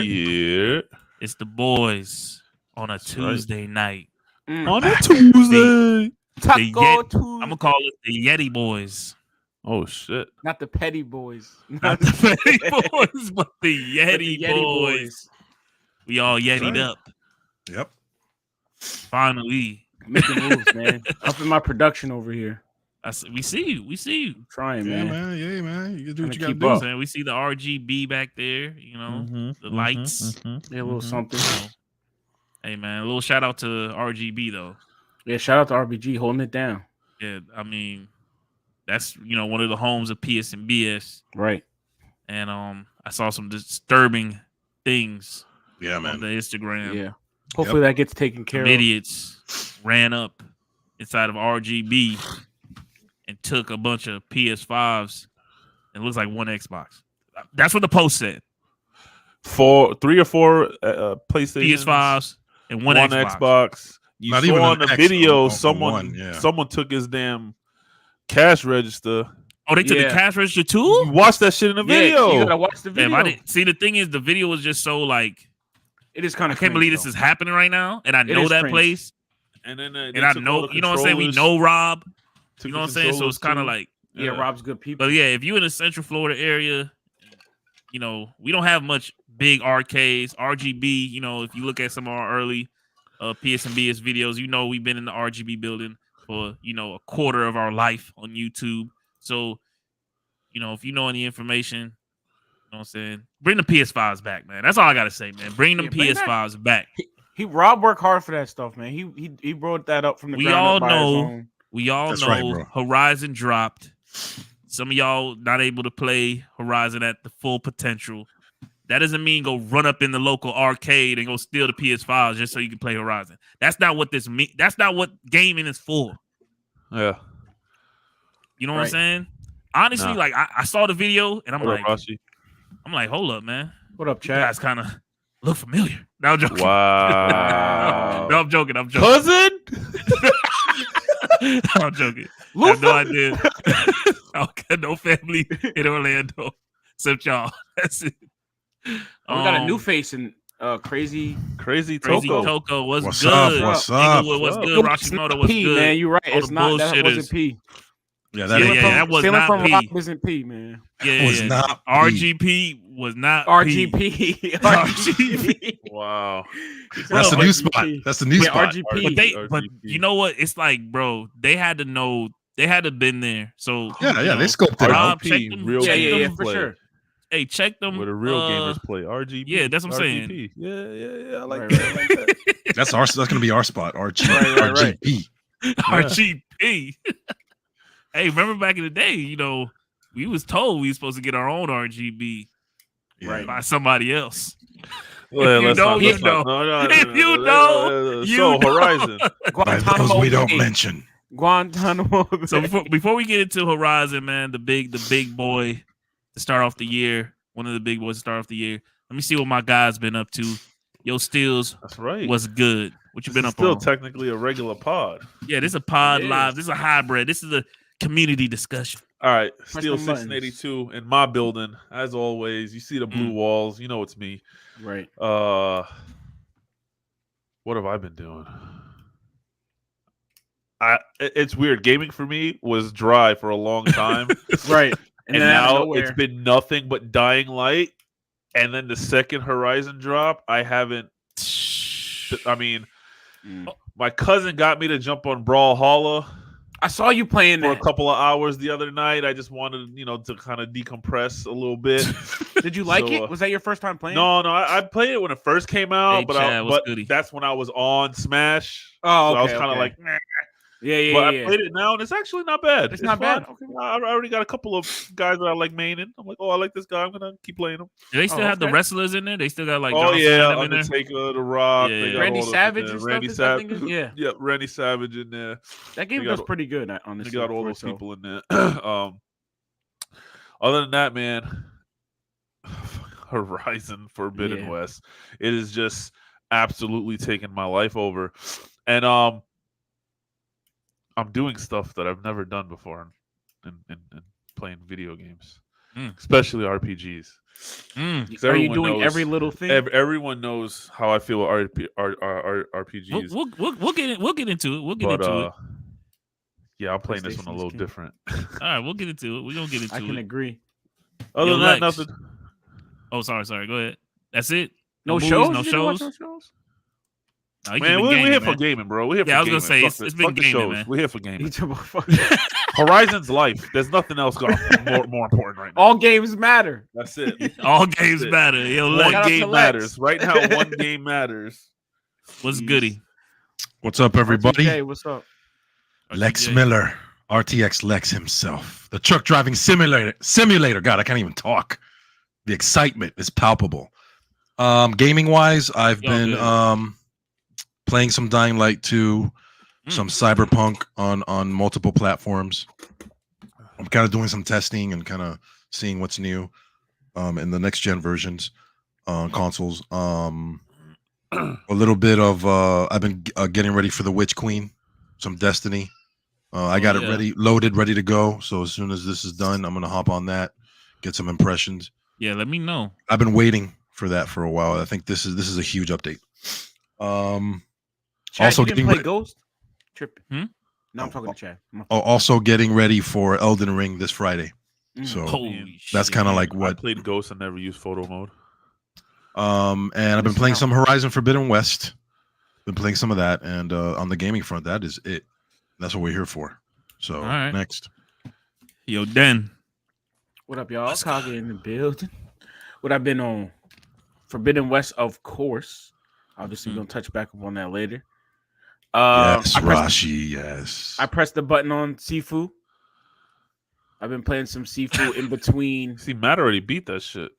Yeah. It's the boys on a Tuesday night. On a Tuesday. I'm gonna call it the Yeti boys. Oh shit! Not the petty boys. Not the petty boys, but the Yeti, boys. We all Yeti'd up. Yep. Finally. Making moves, man. Up in my production over here. We see you. I'm trying, man. Yeah, man. You can do what you Trying got to to do. We see the RGB back there, the lights. Yeah, a little something. Hey, man, a little shout out to RGB, though. Yeah, shout out to RBG holding it down. Yeah, I mean, that's, one of the homes of PS and BS. Right. And I saw some disturbing things on the Instagram. Yeah. Hopefully that gets taken care of. Idiots ran up inside of RGB and took a bunch of PS5s and it looks like one Xbox. That's what the post said. 3 or 4 PlayStation PS5s and one Xbox. You Not saw even on the X video on someone took his damn cash register. Oh, they took the cash register too? You watched that shit in the video. You gotta watch the video. See, the thing is, the video was just so like. It is kind of. I can't believe this is happening right now, and I know that place. And then and I know, you know what I'm saying. We know Rob. You know what I'm saying. So it's kind of like, Rob's good people. But yeah, if you in the Central Florida area, we don't have much big arcades. RGB, if you look at some of our early PS and BS videos, we've been in the RGB building for a quarter of our life on YouTube. So, if you know any information, you know what I'm saying, bring the PS5s back, man. That's all I gotta say, man. Bring them PS5s back. Rob worked hard for that stuff, man. He brought that up from the ground up. We all know Horizon dropped. Some of y'all not able to play Horizon at the full potential. That doesn't mean go run up in the local arcade and go steal the PS5s just so you can play Horizon. That's not what this means. That's not what gaming is for. Yeah. You know what I'm saying? Honestly, like I saw the video and I'm like, hold up, man. What up, Chad? You guys kind of look familiar. No, I'm joking. Wow. No, I'm joking. Cousin? No, I'm joking. I have no idea. I got no family in Orlando except y'all. That's it. We got a new face in Crazy Toko. What's good? What's up? Inglewood was good. Rashimoto was good. Man, you're right. It's not. That wasn't P. Yeah, that was not from P. Rob isn't P, man. Yeah, was not P. RGP was not RGP. RGP. Wow. That's the new spot. That's the new spot. RGP. But you know what? It's like, bro, they had to know. They had to been there. So they scoped it out. Check them. Yeah, for sure. Hey, check them. Where the real gamers play. RGB. Yeah, that's what I'm saying. Yeah. I like that. That's gonna be our spot. RGP. RGP. Hey, remember back in the day, we was told we were supposed to get our own RGB by somebody else. Well, if you know. So Horizon. By those we don't mention. Guantanamo. So before we get into Horizon, man, the big boy to start off the year, one of the big boys to start off the year. Let me see what my guy's been up to. Yo, Steels. That's right. What's good? What you been up still on? Still technically a regular pod. Yeah, this is a pod live. This is a hybrid. This is a community discussion. All right, Steel 1682 in my building, as always. You see the blue walls, you know it's me. Right. What have I been doing? It's weird. Gaming for me was dry for a long time. Right. And now it's been nothing but Dying Light. And then the second Horizon drop, I haven't. I mean, my cousin got me to jump on Brawlhalla. I saw you playing for a couple of hours the other night. I just wanted, to kind of decompress a little bit. Did you like it? Was that your first time playing? No. I played it when it first came out, but that's when I was on Smash. Oh, okay, so I was kind of like, nah. Yeah. But I played it now, and it's actually not bad. It's not bad. Okay. I already got a couple of guys that I like maining. I'm like, I like this guy. I'm gonna keep playing him. Do they still have the wrestlers in there? They still got like Undertaker, The Rock, yeah. Randy Savage and Randy stuff. Savage, yeah, Randy Savage in there. That game was pretty good. Honestly, they got all those people in there. Other than that, man, Horizon Forbidden West. It is just absolutely taking my life over, and I'm doing stuff that I've never done before in playing video games. especially RPGs. Are you doing every little thing? Everyone knows how I feel with RPGs. We'll get into it. We'll get into it. Yeah, I'm playing this one a little different. All right, we'll get into it. We're gonna get into it. I can agree. Other than that, nothing. Oh, sorry. Go ahead. That's it. No movies, shows. No shows. No, man, we're here for gaming, bro. We're here for gaming. I was gonna say it's been gaming, man. We're here for gaming. Horizon's life. There's nothing else more important right now. All games matter. That's it. All games matter. Yo, one game matters. Right now, one game matters. What's goody? What's up, everybody? Hey, what's up? Lexx Miller, RTX Lexx himself. The truck driving simulator. God, I can't even talk. The excitement is palpable. Gaming wise, I've been playing some Dying Light 2, some Cyberpunk on multiple platforms. I'm kind of doing some testing and kind of seeing what's new in the next gen versions on consoles. A little bit of I've been getting ready for the Witch Queen, some Destiny. I got it loaded, ready to go. So as soon as this is done, I'm gonna hop on that, get some impressions. Yeah, let me know. I've been waiting for that for a while. I think this is a huge update. Chad, also you didn't play Ghost. Tripping. No, I'm talking to Chad. Also getting ready for Elden Ring this Friday. So that's kind of like what I played Ghost and never used photo mode. And I've been playing some Horizon Forbidden West. Been playing some of that, and on the gaming front, that is it. That's what we're here for. So next. Yo, Den. What up, y'all? Kage in the building. What I've been on Forbidden West, of course. Obviously, we're gonna touch back up on that later. Yes, Rashi. Yes. I pressed the button on Sifu. I've been playing some Sifu in between. See, Matt already beat that shit.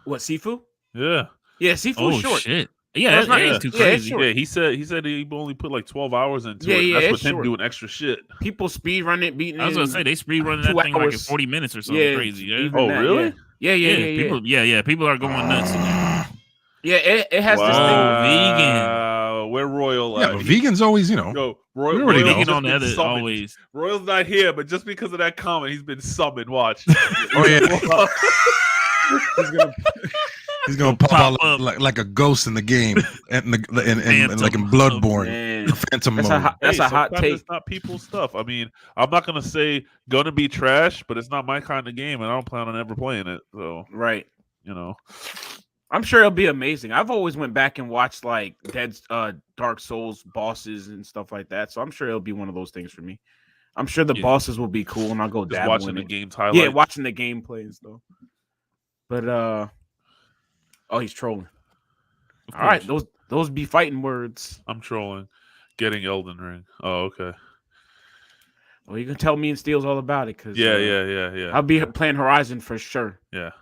What, Sifu? Yeah. Yeah, Sifu's short. Shit. Yeah, that's not too crazy. Yeah, he said he only put like 12 hours into it. That's with him doing extra shit. People speed run it, beating it. I was gonna say they speed running that thing like in 40 minutes or something crazy. Yeah. Oh, really? Yeah. People are going nuts. Yeah, it has this thing. Vegan. We're Royal. Yeah, but vegan's always, Royal vegan on the other summoned. Always. Royal's not here, but just because of that comment, he's been summoned. Watch. Oh yeah. He's gonna pop out like a ghost in the game, and like in Bloodborne. Phantom mode. That's a hot take. It's not people's stuff. I mean, I'm not gonna say gonna be trash, but it's not my kind of game, and I don't plan on ever playing it. So right, I'm sure it'll be amazing. I've always went back and watched like Dark Souls bosses and stuff like that, so I'm sure it'll be one of those things for me. I'm sure the bosses will be cool, and I'll go dabble watching in the it. game's highlights. Yeah, watching the gameplay and stuff. But he's trolling. All right, those be fighting words. I'm trolling. Getting Elden Ring. Oh, okay. Well, you can tell me and Steele's all about it because yeah. I'll be playing Horizon for sure. Yeah.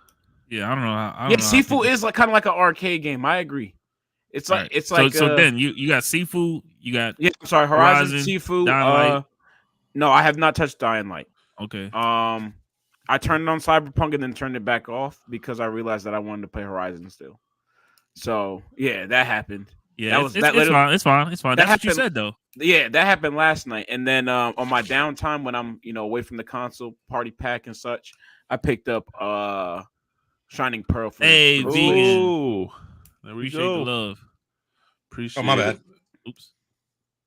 Yeah, I don't know. Sifu is like kind of like an arcade game. I agree. It's like so then you got Sifu, you got I'm sorry, Horizon Sifu. Dying Light. No, I have not touched Dying Light. Okay. I turned it on Cyberpunk and then turned it back off because I realized that I wanted to play Horizon still. So yeah, that happened. Yeah, it's fine. That's what you said though. Yeah, that happened last night. And then on my downtime when I'm away from the console, party pack and such, I picked up Shining Pearl. Hey, vegan. Ooh, there we Appreciate go. the love. Appreciate. Oh, my bad. Oops.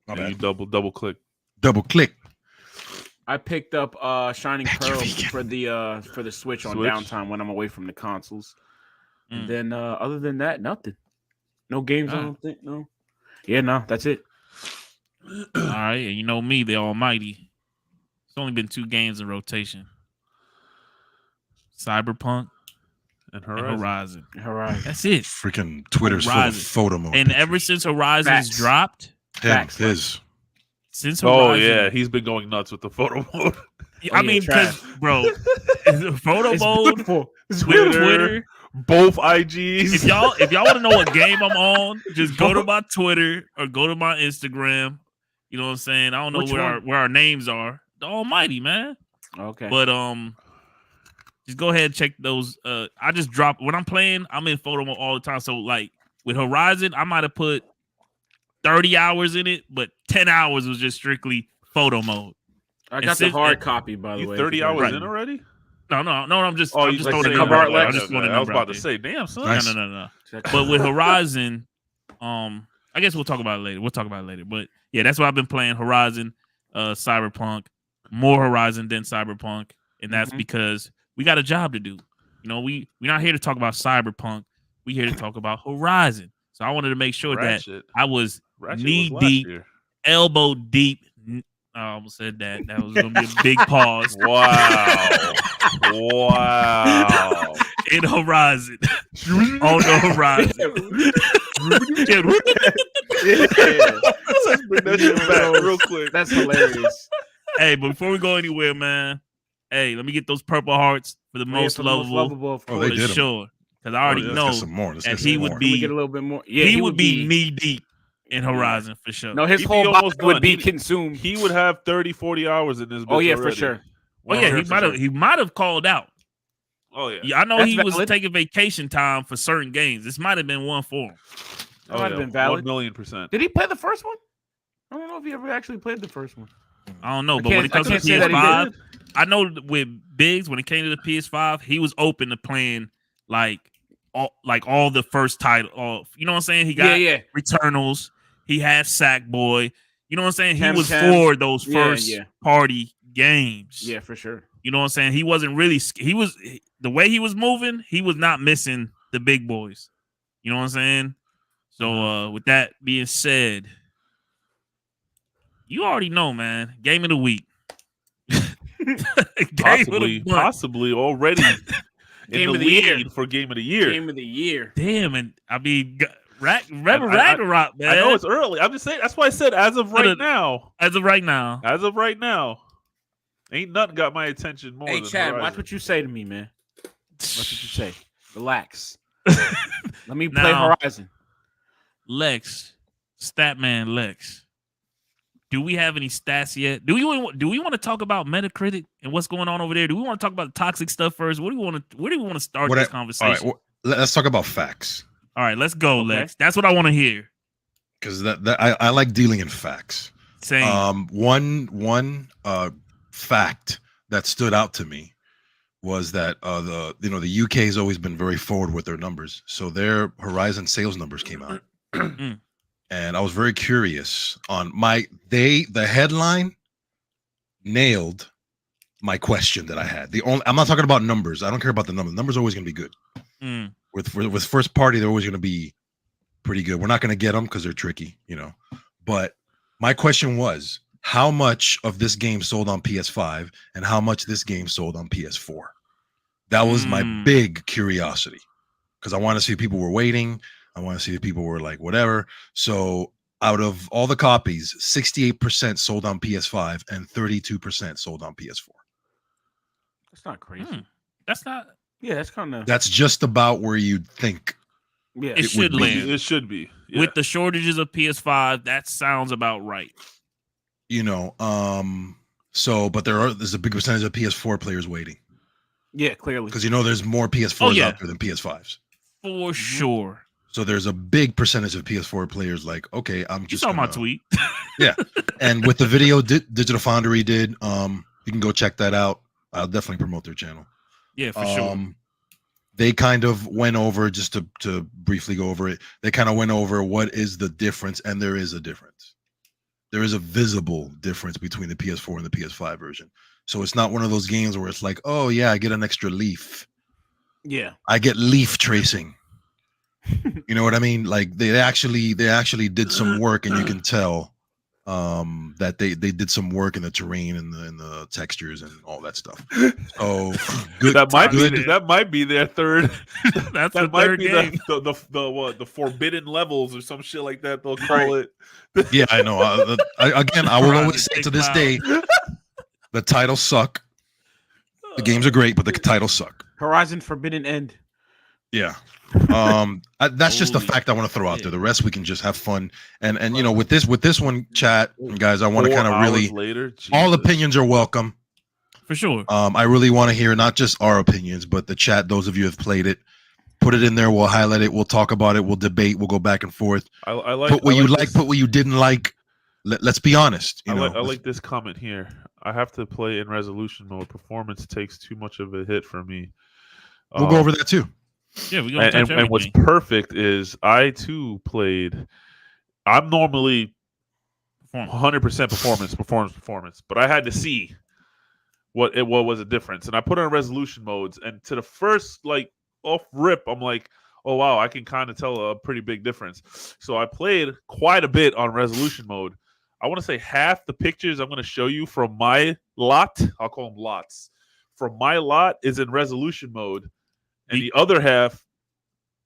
My bad. You double click. Double click. I picked up Shining Pearl for the Switch on downtime when I'm away from the consoles. And then other than that, nothing. No games. I don't think. No. Yeah, no, that's it. All right, and you know me, the Almighty. It's only been 2 games in rotation. Cyberpunk and Horizon. That's it. Freaking Twitter's full of photo mode. And ever since Horizon's dropped, since Horizon, oh yeah, he's been going nuts with the photo mode. I mean, because bro, photo mode, Twitter, both IGs. If y'all want to know what game I'm on, just go to my Twitter or go to my Instagram. You know what I'm saying? I don't know where our names are. The Almighty, man. Okay. But just go ahead and check those. I just drop when I'm playing. I'm in photo mode all the time. So like with Horizon, I might have put 30 hours in it, but 10 hours was just strictly photo mode. I got the hard copy, by the way. 30 hours in already? No. I'm just throwing the like number cover out art there. Lexx? I'm just throwing the I was number about out to there. say, damn, son. Nice. No. But with Horizon, I guess we'll talk about it later. But yeah, that's what I've been playing. Horizon, Cyberpunk, more Horizon than Cyberpunk, and that's because we got a job to do. You know, we're not here to talk about Cyberpunk. We're here to talk about Horizon. So I wanted to make sure that I was knee deep, elbow deep. I almost said that. That was going to be a big pause. Wow. In Horizon. On the horizon. Let's bring that shit back real quick. That's hilarious. Hey, but before we go anywhere, man, hey, let me get those purple hearts for the most lovable. Of Oh, course. they did 'em. Sure. Because I already Let's know get some more. Let's that get some he more. would Can we be get a little bit more? Yeah, he would be knee deep in Horizon for sure. No, his He'd be whole body almost would done. be consumed. He would have 30, 40 hours in this. Oh bitch yeah, for already. sure. Oh yeah, he might have called out. Oh yeah. Yeah, I know That's he was valid. taking vacation time for certain games. This might have been one for him. That might have been valid. 1,000,000%. Did he play the first one? I don't know if he ever actually played the first one. I don't know, I but when it can't- comes to I can't say that he PS5, I know with Biggs, when it came to the PS5, he was open to playing like all the first title. You know what I'm saying? He got Returnals. He had Sackboy. You know what I'm saying? He was for those first party games. Yeah, for sure. You know what I'm saying? He wasn't really. He was the way he was moving. He was not missing the big boys. You know what I'm saying? So with that being said, you already know, man. Game of the week. Possibly already Game in of the the year. lead for Game of the Year. Game of the year. Damn, and I mean, Ragnarok, man. I know it's early. I'm just saying. That's why I said as of right now. As of right now. Ain't nothing got my attention more. Hey, than Chad, Horizon. watch what you say to me, man. Watch what you say. Relax. Let me play Now, Horizon. Lexx, Statman Lexx. Do we have any stats yet? Do we want to talk about Metacritic and what's going on over there? Do we want to talk about the toxic stuff first? Where do we want to start this conversation? All right, let's talk about facts. All right, let's go, Lexx. That's what I want to hear. Because I like dealing in facts. Same. One fact that stood out to me was that the UK has always been very forward with their numbers. So their Horizon sales numbers came out. And I was very curious on the headline nailed my question that I had. I'm not talking about numbers. I don't care about the numbers. Numbers are always going to be good. With first party, they're always going to be pretty good. We're not going to get them because they're tricky, But my question was, how much of this game sold on PS5 and how much this game sold on PS4? That was my big curiosity because I want to see if people were waiting. I want to see if people were like, whatever. So out of all the copies, 68% sold on PS5 and 32% sold on PS4. That's not crazy. That's not. Yeah, that's kind of. That's just about where you'd think. Yeah, it should land. It should be. Yeah. With the shortages of PS5, that sounds about right. But there's a big percentage of PS4 players waiting. Yeah, clearly. Because there's more PS4s out there than PS5s. For sure. So there's a big percentage of PS4 players like, okay, I'm just. You saw my tweet. Yeah, and with the video Digital Foundry did, you can go check that out. I'll definitely promote their channel. Yeah, for sure. They kind of went over, just to briefly go over it. They kind of went over what is the difference, and there is a difference. There is a visible difference between the PS4 and the PS5 version. So it's not one of those games where it's like, oh yeah, I get an extra leaf. Yeah, I get leaf tracing. You know what I mean? Like they actually did some work, and you can tell that they did some work in the terrain and the textures and all that stuff. So good. That might be their third. That's that the might third be game. the forbidden levels or some shit like that. They'll call it. Yeah, I know. I will always say to this day, the titles suck. The games are great, but the titles suck. Horizon Forbidden End. Yeah. That's just a fact I want to throw out there. The rest we can just have fun. And with this one, chat, guys, I want to kind of really all opinions are welcome. For sure. I really want to hear not just our opinions, but the chat, those of you who have played it. Put it in there, we'll highlight it, we'll talk about it, we'll debate, we'll go back and forth. I like put what you like, put what you didn't like. Let's be honest. I like this comment here. I have to play in resolution mode. Performance takes too much of a hit for me. We'll go over that too. Yeah, we're gonna touch and what's perfect is I too played. I'm normally 100% performance, but I had to see what was a difference, and I put on resolution modes, and to the first like off rip, I'm like, oh wow, I can kind of tell a pretty big difference. So I played quite a bit on resolution mode. I want to say half the pictures I'm going to show you from my lot, I'll call them lots, from my lot is in resolution mode, and the other half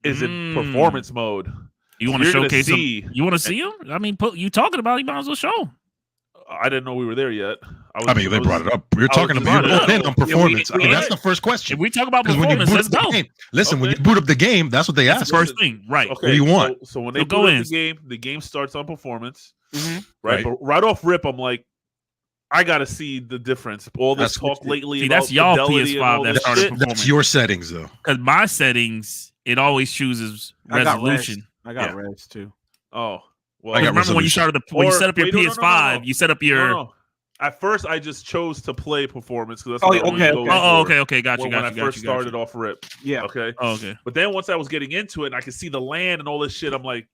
is in performance mode. You want to showcase them? You want to see them? I mean, you talking about it, you might as well show. I didn't know we were there yet. They brought it up. We're talking about on performance. That's the first question. If we talk about performance, let's go. Listen, when you boot up the game, that's what they ask. First thing, right? Okay, what do you want? So when they boot up the game starts on performance, right? But right off rip, I'm like, I gotta see the difference. All this talk lately. See, that's y'all PS5 that started performance. That's your settings though. Because my settings, it always chooses resolution. I got res too. Oh. Well, I remember when you started when you set up your PS5, you set up your. No. At first, I just chose to play performance because that's okay. Got you. When I first started off rip, Okay. Oh, okay. But then once I was getting into it, and I could see the land and all this shit, I'm like,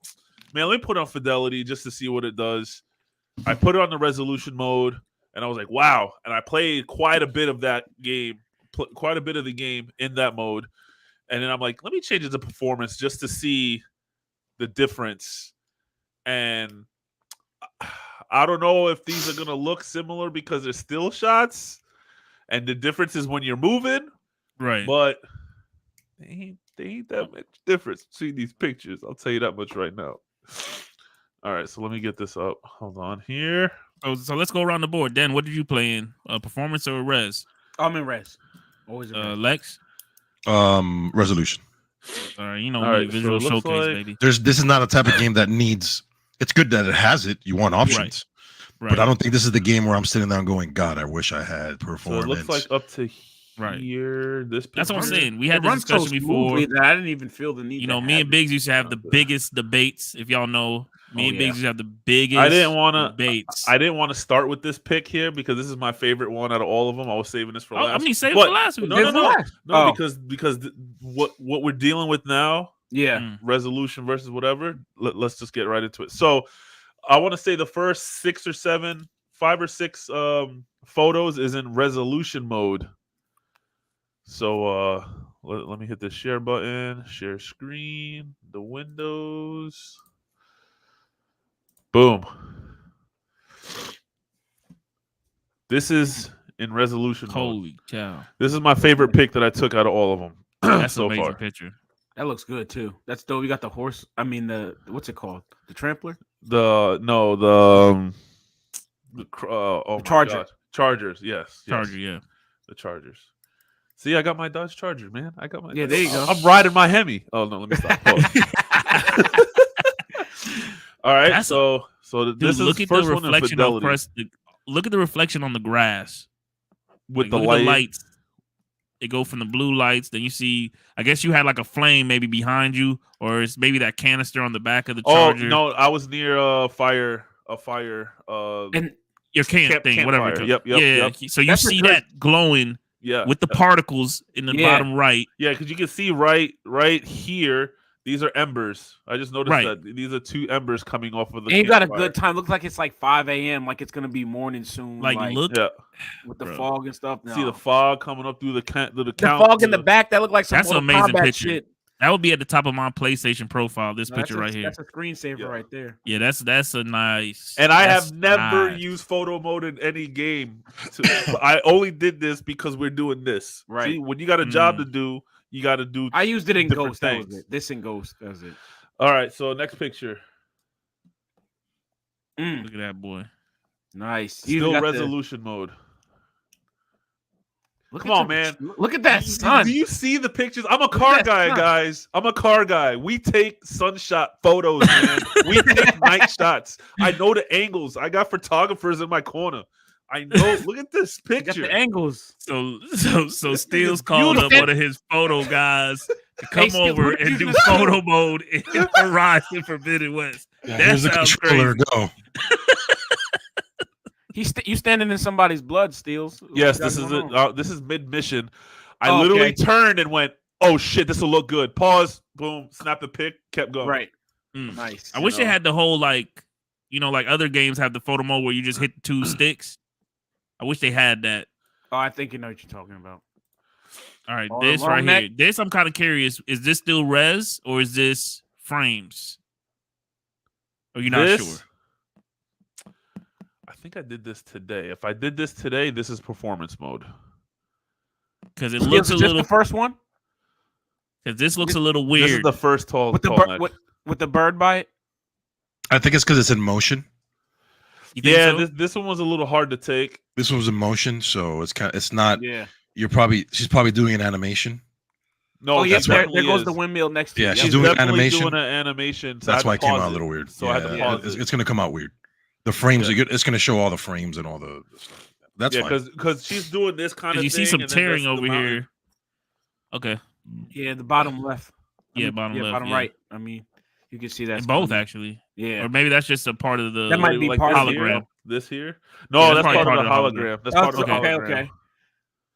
man, let me put on fidelity just to see what it does. I put it on the resolution mode, and I was like, wow. And I played quite a bit of that game, quite a bit of the game in that mode, and then I'm like, let me change it to performance just to see the difference. And I don't know if these are gonna look similar because they're still shots, and the difference is when you're moving, right? But they ain't that much difference between these pictures. I'll tell you that much right now. All right, so let me get this up. Hold on here. So let's go around the board. Dan, what did you play in? Performance or res? I'm in res. Always in res. Lex. Resolution. Visual showcase, baby. This is not a type of game that needs. It's good that it has it. You want options, right. But I don't think this is the game where I'm sitting down going, God, I wish I had performance. So it looks like up to here. This that's what I'm saying. We had this discussion before. I didn't even feel the need. Me and Biggs used to have the biggest debates. If y'all know, me and Biggs used to have the biggest. I didn't want debates. I didn't want to start with this pick here because this is my favorite one out of all of them. I was saving this for last. I mean, save it for last week. No, because what we're dealing with now. Yeah, resolution versus whatever. Let's just get right into it. So, I want to say the first 5 or 6 photos is in resolution mode. So, let me hit the share button, share screen, the windows. Boom. This is in resolution mode. Holy cow! This is my favorite pick that I took out of all of them. That's so an amazing far. Picture. That looks good too. That's dope. You got the horse. I mean, what's it called? The trampler? The Charger. God. Chargers. Yes. Charger. Yeah. The Chargers. See, I got my Dodge Charger, man. I got my. Yeah, there you go. I'm riding my Hemi. Oh no, let me stop. All right. So this is the first one in fidelity. Look at the reflection on the grass with the lights. It go from the blue lights. Then you see, I guess you had like a flame maybe behind you, or it's maybe that canister on the back of the Charger. Oh no, I was near a fire. And your camp thing, whatever. Fire. Yep. So you see that glowing. Yeah. With the particles in the bottom right. Yeah, because you can see right here. These are embers. I just noticed that these are 2 embers coming off of the. And you got a good time. Looks like it's like 5 a.m. Like it's gonna be morning soon. Look, with the fog and stuff. See the fog coming up through the fog in the back. That looked like some that's an amazing picture. Shit. That would be at the top of my PlayStation profile. This picture right here. That's a screensaver right there. Yeah, that's a nice. And I have never used photo mode in any game. I only did this because we're doing this. Right. See, when you got a job to do. You got to do. I used it in Ghost. Things. That was it. This in Ghost. That was it. All right. So next picture. Look at that boy. Nice. Still resolution mode. Come on, man. Look at that sun. Do you see the pictures? I'm a car guy, guys. I'm a car guy. We take sunshot photos, man. We take night shots. I know the angles. I got photographers in my corner. I know. Look at this picture. The angles. So Steele's called up one of his photo guys to come over and do photo mode in Horizon Forbidden West. Yeah, that sounds crazy. Go. You standing in somebody's blood, Steels. Yes, this is it. This is mid mission. I Oh, literally okay. turned and went, "Oh shit, this will look good." Pause. Boom. Snap the pick. Kept going. Right. Mm. Nice. I wish they had the whole like other games have the photo mode where you just hit 2 sticks. I wish they had that. Oh, I think you know what you're talking about. All right, this right here. This I'm kind of curious. Is this still res or is this frames? Or you're not sure? I think I did this today. If I did this today, this is performance mode. Because it looks a little. The first one. Because this looks a little weird. This is the first tall. With the bird bite. I think it's because it's in motion. Yeah, so? this one was a little hard to take. This one was in motion, so it's not. Yeah. She's probably doing an animation. No, oh yeah, there goes the windmill next to you. Yeah, she's doing animation. Doing an animation. So that's why it came out a little weird. So I had to pause it's going to come out weird. The frames, it's going to show all the frames and all the stuff. That's fine. Because she's doing this kind of thing. You see some tearing over here. Okay. Yeah, the bottom left. Bottom left. Bottom right. I mean, you can see that. And both actually. Yeah. Or maybe that's just a part of the. That might be like part hologram. of this here. No, that's part of the hologram. That's part of the hologram. Okay.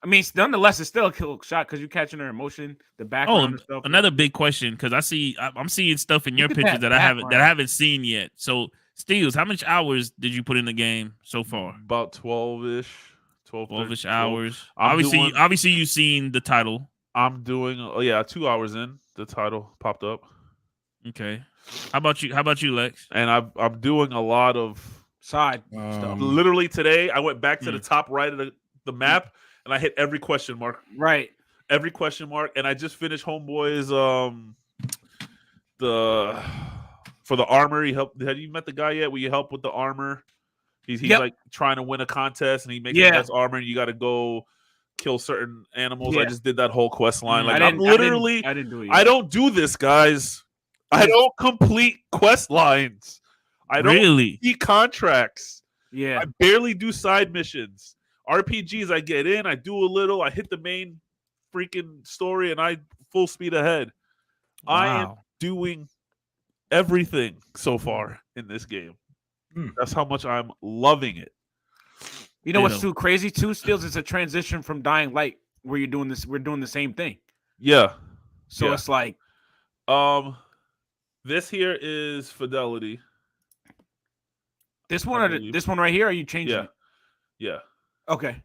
I mean, nonetheless, it's still a kill shot because you're catching her emotion, the background and stuff. Another big question because I'm seeing stuff in your pictures that I haven't seen yet. So, Steels, how much hours did you put in the game so far? About 12-ish. 12-ish hours. Obviously, you've seen the title. I'm doing 2 hours in. The title popped up. Okay. How about you, Lexx? And I'm doing a lot of side stuff. Literally today, I went back to the top right of the map. And I hit every question mark. Right. Every question mark. And I just finished Homeboy's for the armor. Have you met the guy yet? Will you help with the armor? He's like trying to win a contest and he makes the best armor and you gotta go kill certain animals. Yeah. I just did that whole quest line. Like I didn't do it yet. I don't do this, guys. I don't complete quest lines. I don't see contracts. Yeah. I barely do side missions. RPGs, I get in, I do a little, I hit the main freaking story, and I full speed ahead. Wow. I am doing everything so far in this game. That's how much I'm loving it. You know what's too crazy too? Steels, it's a transition from Dying Light where you're doing this. We're doing the same thing. Yeah. So it's like, this here is Fidelity. This one, this one right here. Are you changing it? Yeah. Okay.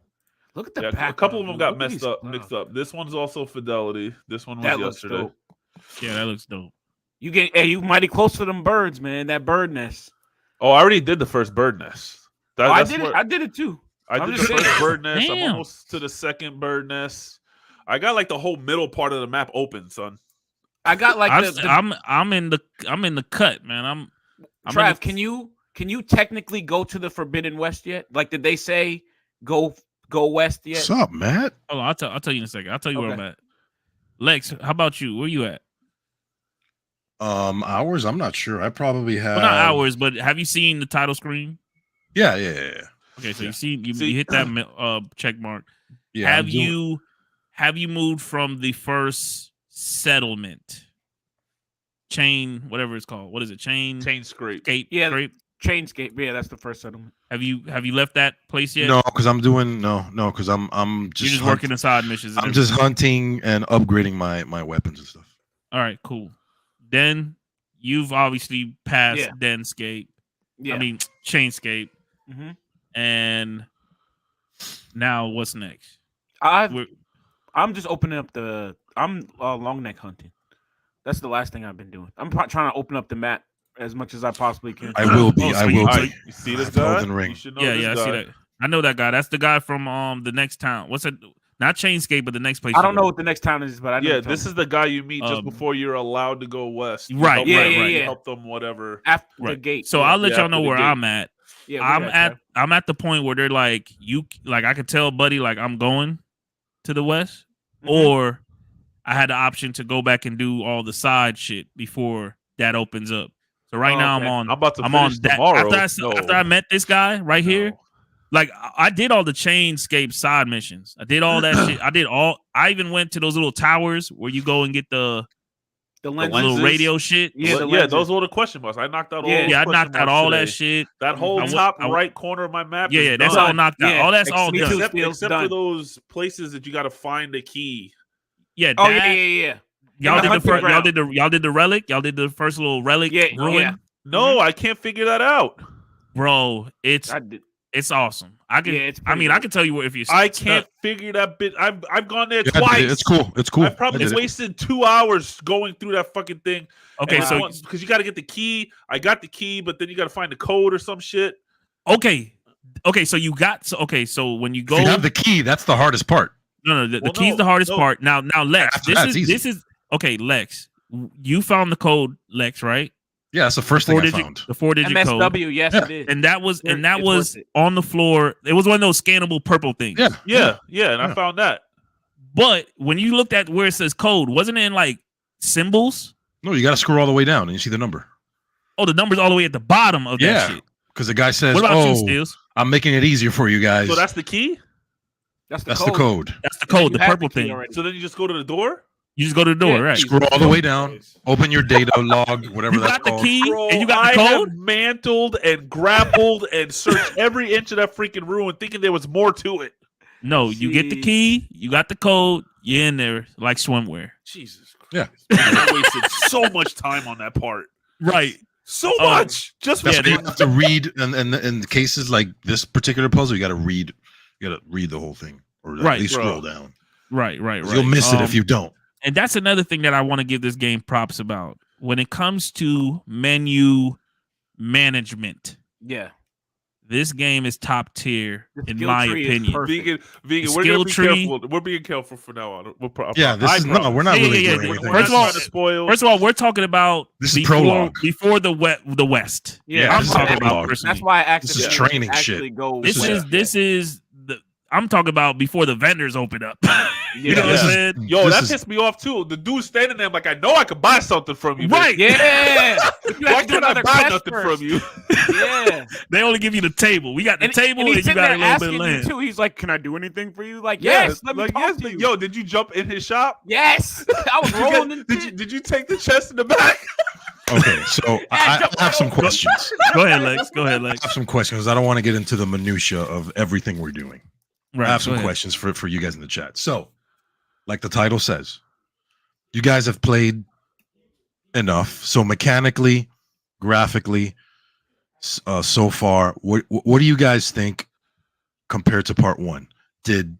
Look at the back. A couple of them got mixed up. This one's also Fidelity. This one was yesterday. Dope. Yeah, that looks dope. You mighty close to them birds, man. That bird nest. Oh, I already did the first bird nest. I did it too. I did the first bird nest. Damn. I'm almost to the second bird nest. I got like the whole middle part of the map open, son. I got like I'm in the cut, man. I'm Trav, can you technically go to the Forbidden West yet? Like, did they say go west yet? What's up, Matt? Oh, I'll tell you in a second. I'll tell you where I'm at. Lexx, how about you? Where you at? Hours? I'm not sure. I probably have. Well, not hours, but have you seen the title screen? Yeah. Okay, so you hit that check mark. Yeah. Have you moved from the first settlement? Chain, whatever it's called. What is it? Chain scrape. Chainscape. Yeah, that's the first settlement. Have you left that place yet? No, because I'm doing because I'm just You're just working inside missions. I'm just hunting and upgrading my weapons and stuff. All right, cool. Then you've obviously passed Denscape. Yeah. I mean Chainscape. Mm-hmm. And now what's next? I'm just opening up I'm long neck hunting. That's the last thing I've been doing. I'm trying to open up the map as much as I possibly can. I will be. You see this guy? Golden Ring. You should know I see that. I know that guy. That's the guy from the next town. What's it? Not Chainscape, but the next place. I don't know what the next town is, but I know. Yeah, this is the guy you meet just before you're allowed to go west. Right. Yeah. Help them, whatever. After the gate. So I'll let y'all know where I'm at. Yeah, I'm at the point where they're like, I could tell buddy, like I'm going to the west, or I had the option to go back and do all the side shit before that opens up. So right now I'm about to finish tomorrow. After I met this guy right here, like I did all the Chainscape side missions. I did all that shit. I even went to those little towers where you go and get the The little radio shit. Yeah, those were the question marks. I knocked out all. I knocked out all that shit. That whole top right corner of my map. Yeah, that's all knocked out. All that's all done. Except for those places that you got to find the key. Yeah. Yeah. Y'all did the relic. Y'all did the first little relic ruin. Yeah. No, I can't figure that out, bro. It's awesome. I can tell you if you. I can't figure that bit. I've gone there twice. It's cool. I've probably wasted 2 hours going through that fucking thing. Okay, so because you got to get the key. I got the key, but then you got to find the code or some shit. Okay, so you got so when you go, if you have the key. That's the hardest part. No, the key's the hardest part. Now, Lex, this is okay. Lex, you found the code, Lex, right? Yeah, that's the first thing I found. The 4-digit code. MSW, yes, it is. And that was on the floor. It was one of those scannable purple things. Yeah. And I found that. But when you looked at where it says code, wasn't it in like symbols? No, you got to scroll all the way down and you see the number. Oh, the number's all the way at the bottom of that shit. Because the guy says, what about you, Steels? I'm making it easier for you guys. So that's the key? That's the code. That's the code, the purple thing. Already. So then you just go to the door? You just go to the door, right? Scroll all the way down. Open your data log, whatever that's called. You got the key Bro, and you got the code? I have mantled and grappled and searched every inch of that freaking ruin thinking there was more to it. No, you get the key, you got the code, you're in there like swimwear. Jesus Christ. Yeah. I wasted so much time on that part. Right. So much. Just you have to read in cases like this particular puzzle, you gotta read the whole thing. Or at least scroll down. Right. You'll miss it if you don't. And that's another thing that I want to give this game props about. When it comes to menu management. Yeah. This game is top tier, in my opinion. Vegan, we're gonna be careful. We're being careful from now on. We're not really doing anything. First of all, we're talking about this is prologue before the West. Yeah, I'm talking about personally. That's why I this is training shit. This is I'm talking about before the vendors open up. You know what I'm saying? Yo, that pissed me off too. The dude standing there, I'm like, I know I could buy something from you. Right. Yeah. Why can't I buy nothing from you? Yeah. They only give you the table. We got the table and you got a little bit of land. Too. He's like, can I do anything for you? Like, yes. Let me talk to you. Yo, did you jump in his shop? Yes. I was rolling. Did you take the chest in the back? Okay, so I have some questions. Go ahead, Lex. I have some questions. I don't want to get into the minutia of everything we're doing. Right, I have some questions for you guys in the chat. So, like the title says, you guys have played enough. So mechanically, graphically, so far, what do you guys think compared to part one? Did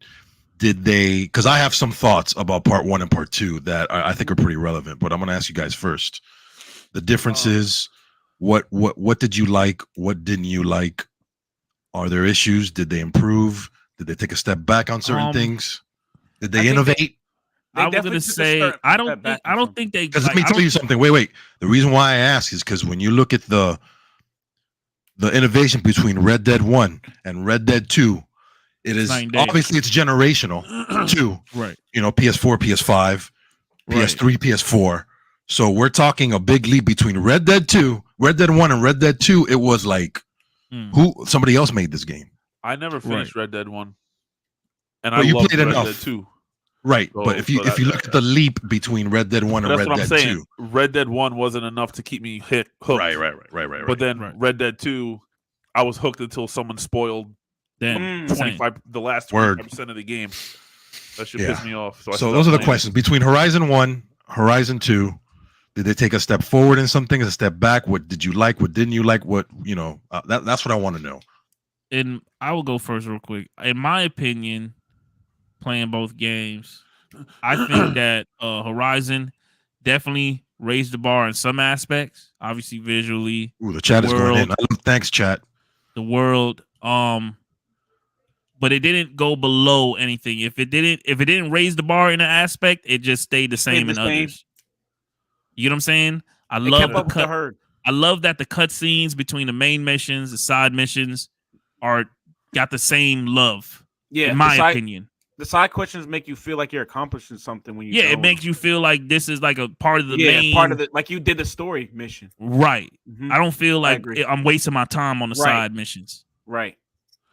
they? Because I have some thoughts about part one and part two that I think are pretty relevant. But I'm going to ask you guys first. The differences. What did you like? What didn't you like? Are there issues? Did they improve? Did they take a step back on certain things? Did they innovate? I was going to say I don't think they. Because let me tell you something. Wait. The reason why I ask is because when you look at the innovation between Red Dead 1 and Red Dead 2, it is obviously it's generational too. Right. You know, PS4, PS5, PS3, PS4. So we're talking a big leap between Red Dead 2, Red Dead 1 and Red Dead 2. It was like somebody else made this game. I never finished Red Dead 1. And I loved played Red enough. Dead 2. Right. So, but if you look at the leap between Red Dead 1 and Red Dead 2. Red Dead 1 wasn't enough to keep me hooked. Right. But then Red Dead 2, I was hooked until someone spoiled the last 25% of the game. That should piss me off. So those are the questions. Between Horizon 1, Horizon 2, did they take a step forward in something, a step back? What did you like? What didn't you like? What, that's what I want to know. And I will go first real quick. In my opinion, playing both games, I think that Horizon definitely raised the bar in some aspects. Obviously, visually. Ooh, the chat is going in. Thanks, chat. The world, but it didn't go below anything. If it didn't raise the bar in an aspect, it just stayed the same in others. You know what I'm saying? I love that the cutscenes between the main missions, the side missions, got the same love. Yeah, in my opinion. The side questions make you feel like you're accomplishing something when you. Yeah, it makes you feel like this is like a part of the main. Part of the like you did the story mission. Right. I don't feel like I'm wasting my time on the side missions. Right.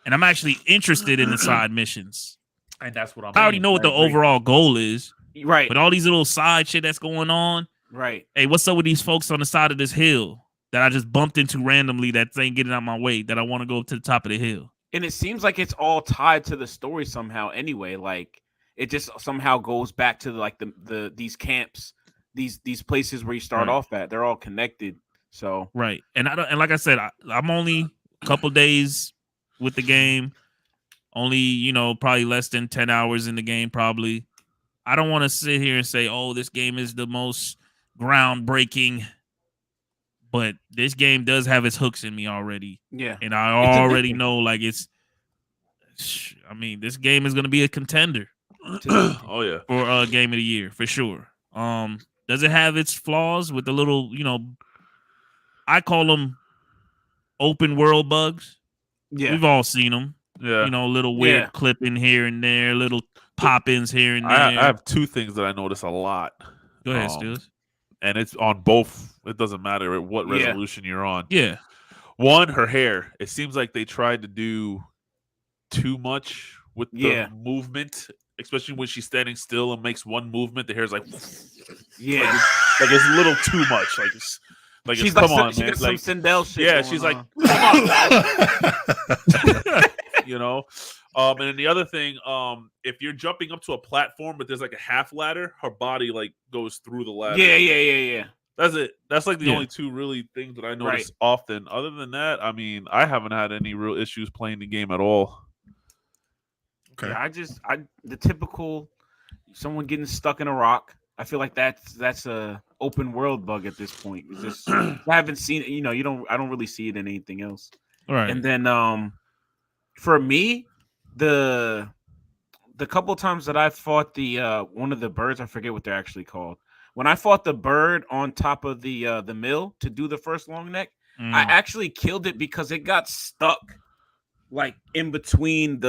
And I'm actually interested in the side missions. And that's what I already know what the overall goal is. Right. But all these little side shit that's going on, Right. Hey, what's up with these folks on the side of this hill that I just bumped into randomly that ain't getting out my way that I want to go up to the top of the hill? And it seems like it's all tied to the story somehow anyway. Like it just somehow goes back to like the these camps, these places where you start off at. They're all connected. So right. And like I said, I'm only a couple days with the game. Only, probably less than 10 hours in the game, probably. I don't want to sit here and say, oh, this game is the most groundbreaking. But this game does have its hooks in me already. Yeah. And I already know, like, this game is going to be a contender. Oh, yeah. For Game of the Year, for sure. Does it have its flaws with the little, I call them open world bugs? Yeah. We've all seen them. Yeah. Little weird clipping here and there, little pop-ins here and there. I have two things that I notice a lot. Go ahead, Steelers. And it's on both. It doesn't matter what resolution you're on. Yeah. One, her hair. It seems like they tried to do too much with the movement, especially when she's standing still and makes one movement. The hair's like, yeah, like it's a little too much. She's like, come on, she man. Some Sindel shit. Yeah, she's like, come on. And then the other thing, if you're jumping up to a platform, but there's like a half ladder, her body like goes through the ladder. Yeah. That's it. That's like the only two really things that I notice often. Other than that, I mean, I haven't had any real issues playing the game at all. Okay. Yeah, the typical someone getting stuck in a rock. I feel like that's a open world bug at this point. It's just I haven't seen it. I don't really see it in anything else. All right. And then for me, the couple times that I fought the one of the birds, I forget what they're actually called. When I fought the bird on top of the mill to do the first long neck, I actually killed it because it got stuck like in between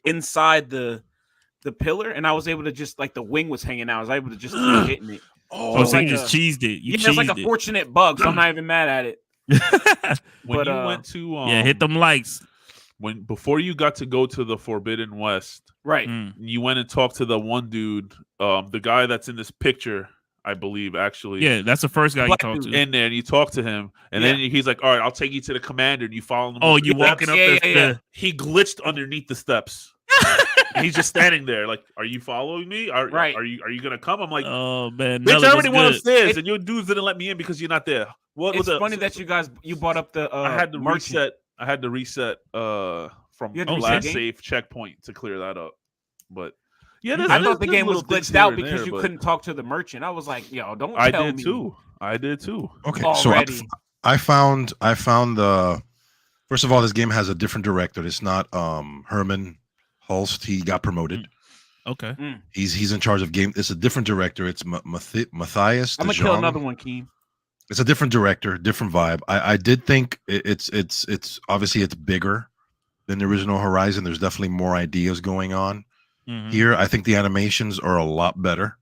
inside the pillar, and I was able to just like the wing was hanging out. I was able to just keep hitting it. So you just cheesed it. It's like a fortunate bug, so I'm not even mad at it. When you went to hit them likes. Before you got to go to the Forbidden West, right? You went and talked to the one dude, the guy that's in this picture, I believe, actually. Yeah, that's the first guy you talked to. In there, and you talk to him, and then he's like, "All right, I'll take you to the commander," and you follow him. Oh, you walking up there? He glitched underneath the steps. He's just standing there, like, "Are you following me? Are you gonna come?" I'm like, "Oh man, bitch, I already went upstairs, and your dudes didn't let me in because you're not there." It's funny that you brought up the. I had to reset. I had to reset from last safe checkpoint to clear that up. But yeah, I thought the game was glitched out because you couldn't talk to the merchant. I was like, yo, don't tell me. I did too. Okay, already. So I found the first of all, this game has a different director. It's not Herman Hulst. He got promoted. Okay. He's in charge of game. It's a different director. It's Matthias. I'm gonna kill another one, Keem. It's a different director, different vibe. I did think it's obviously it's bigger than the original Horizon. There's definitely more ideas going on here. I think the animations are a lot better.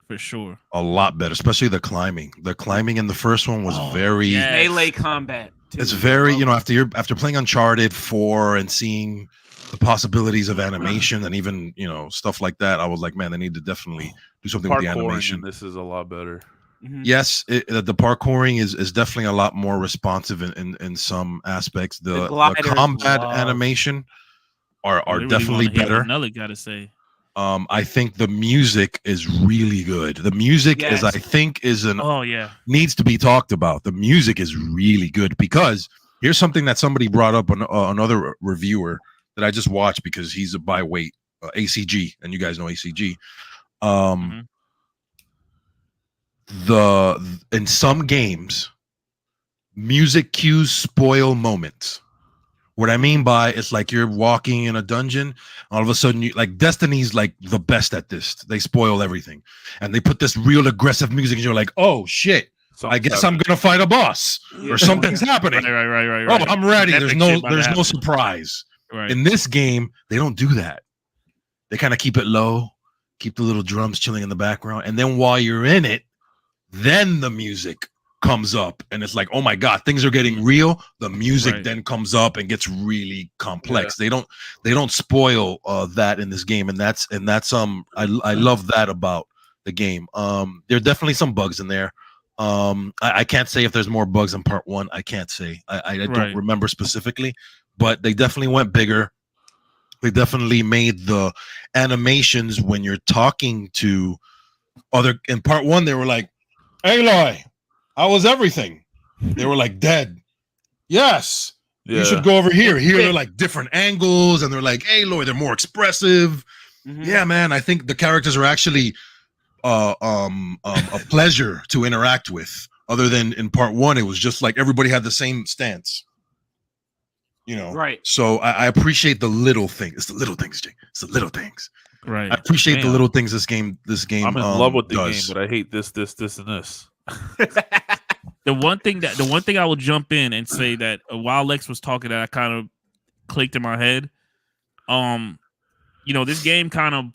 For sure. A lot better, especially the climbing. The climbing in the first one was very melee combat. Too. It's very, after playing Uncharted 4 and seeing the possibilities of animation and even, stuff like that, I was like, man, they need to definitely do something with the animation. This is a lot better. Yes, the parkouring is definitely a lot more responsive in some aspects. The combat animation are really definitely better. Nelly got to say. I think the music is really good. The music needs to be talked about. The music is really good because here's something that somebody brought up on another reviewer that I just watched because he's a by weight ACG, and you guys know ACG. In some games, music cues spoil moments. What I mean by it's like you're walking in a dungeon, all of a sudden Destiny's like the best at this. They spoil everything, and they put this real aggressive music, and you're like, oh shit, I guess I'm gonna fight a boss or something's happening. Right. Oh, I'm ready. There's no surprise. Right. In this game, they don't do that. They kind of keep it low, keep the little drums chilling in the background, and then while you're in it, then the music comes up and it's like, oh my god, things are getting real. The music then comes up and gets really complex. They don't spoil that in this game, and that's I love that about the game. There are definitely some bugs in there. I can't say if there's more bugs in part 1. I can't say. I don't remember specifically, but they definitely went bigger. They definitely made the animations when you're talking to other. In part 1, they were like, Aloy, how was everything? They were like, dead. Yes. You should go over here. Here they're like different angles, and they're like, Aloy, they're more expressive. Yeah, man. I think the characters are actually a pleasure to interact with. Other than in part 1, it was just like everybody had the same stance. You know, right? So I appreciate the little things. It's the little things, Jake. It's the little things. Right. I appreciate the little things. This game. I'm in love with the game, but I hate this, and this. The one thing I will jump in and say that while Lex was talking, that I kind of clicked in my head. This game kind of,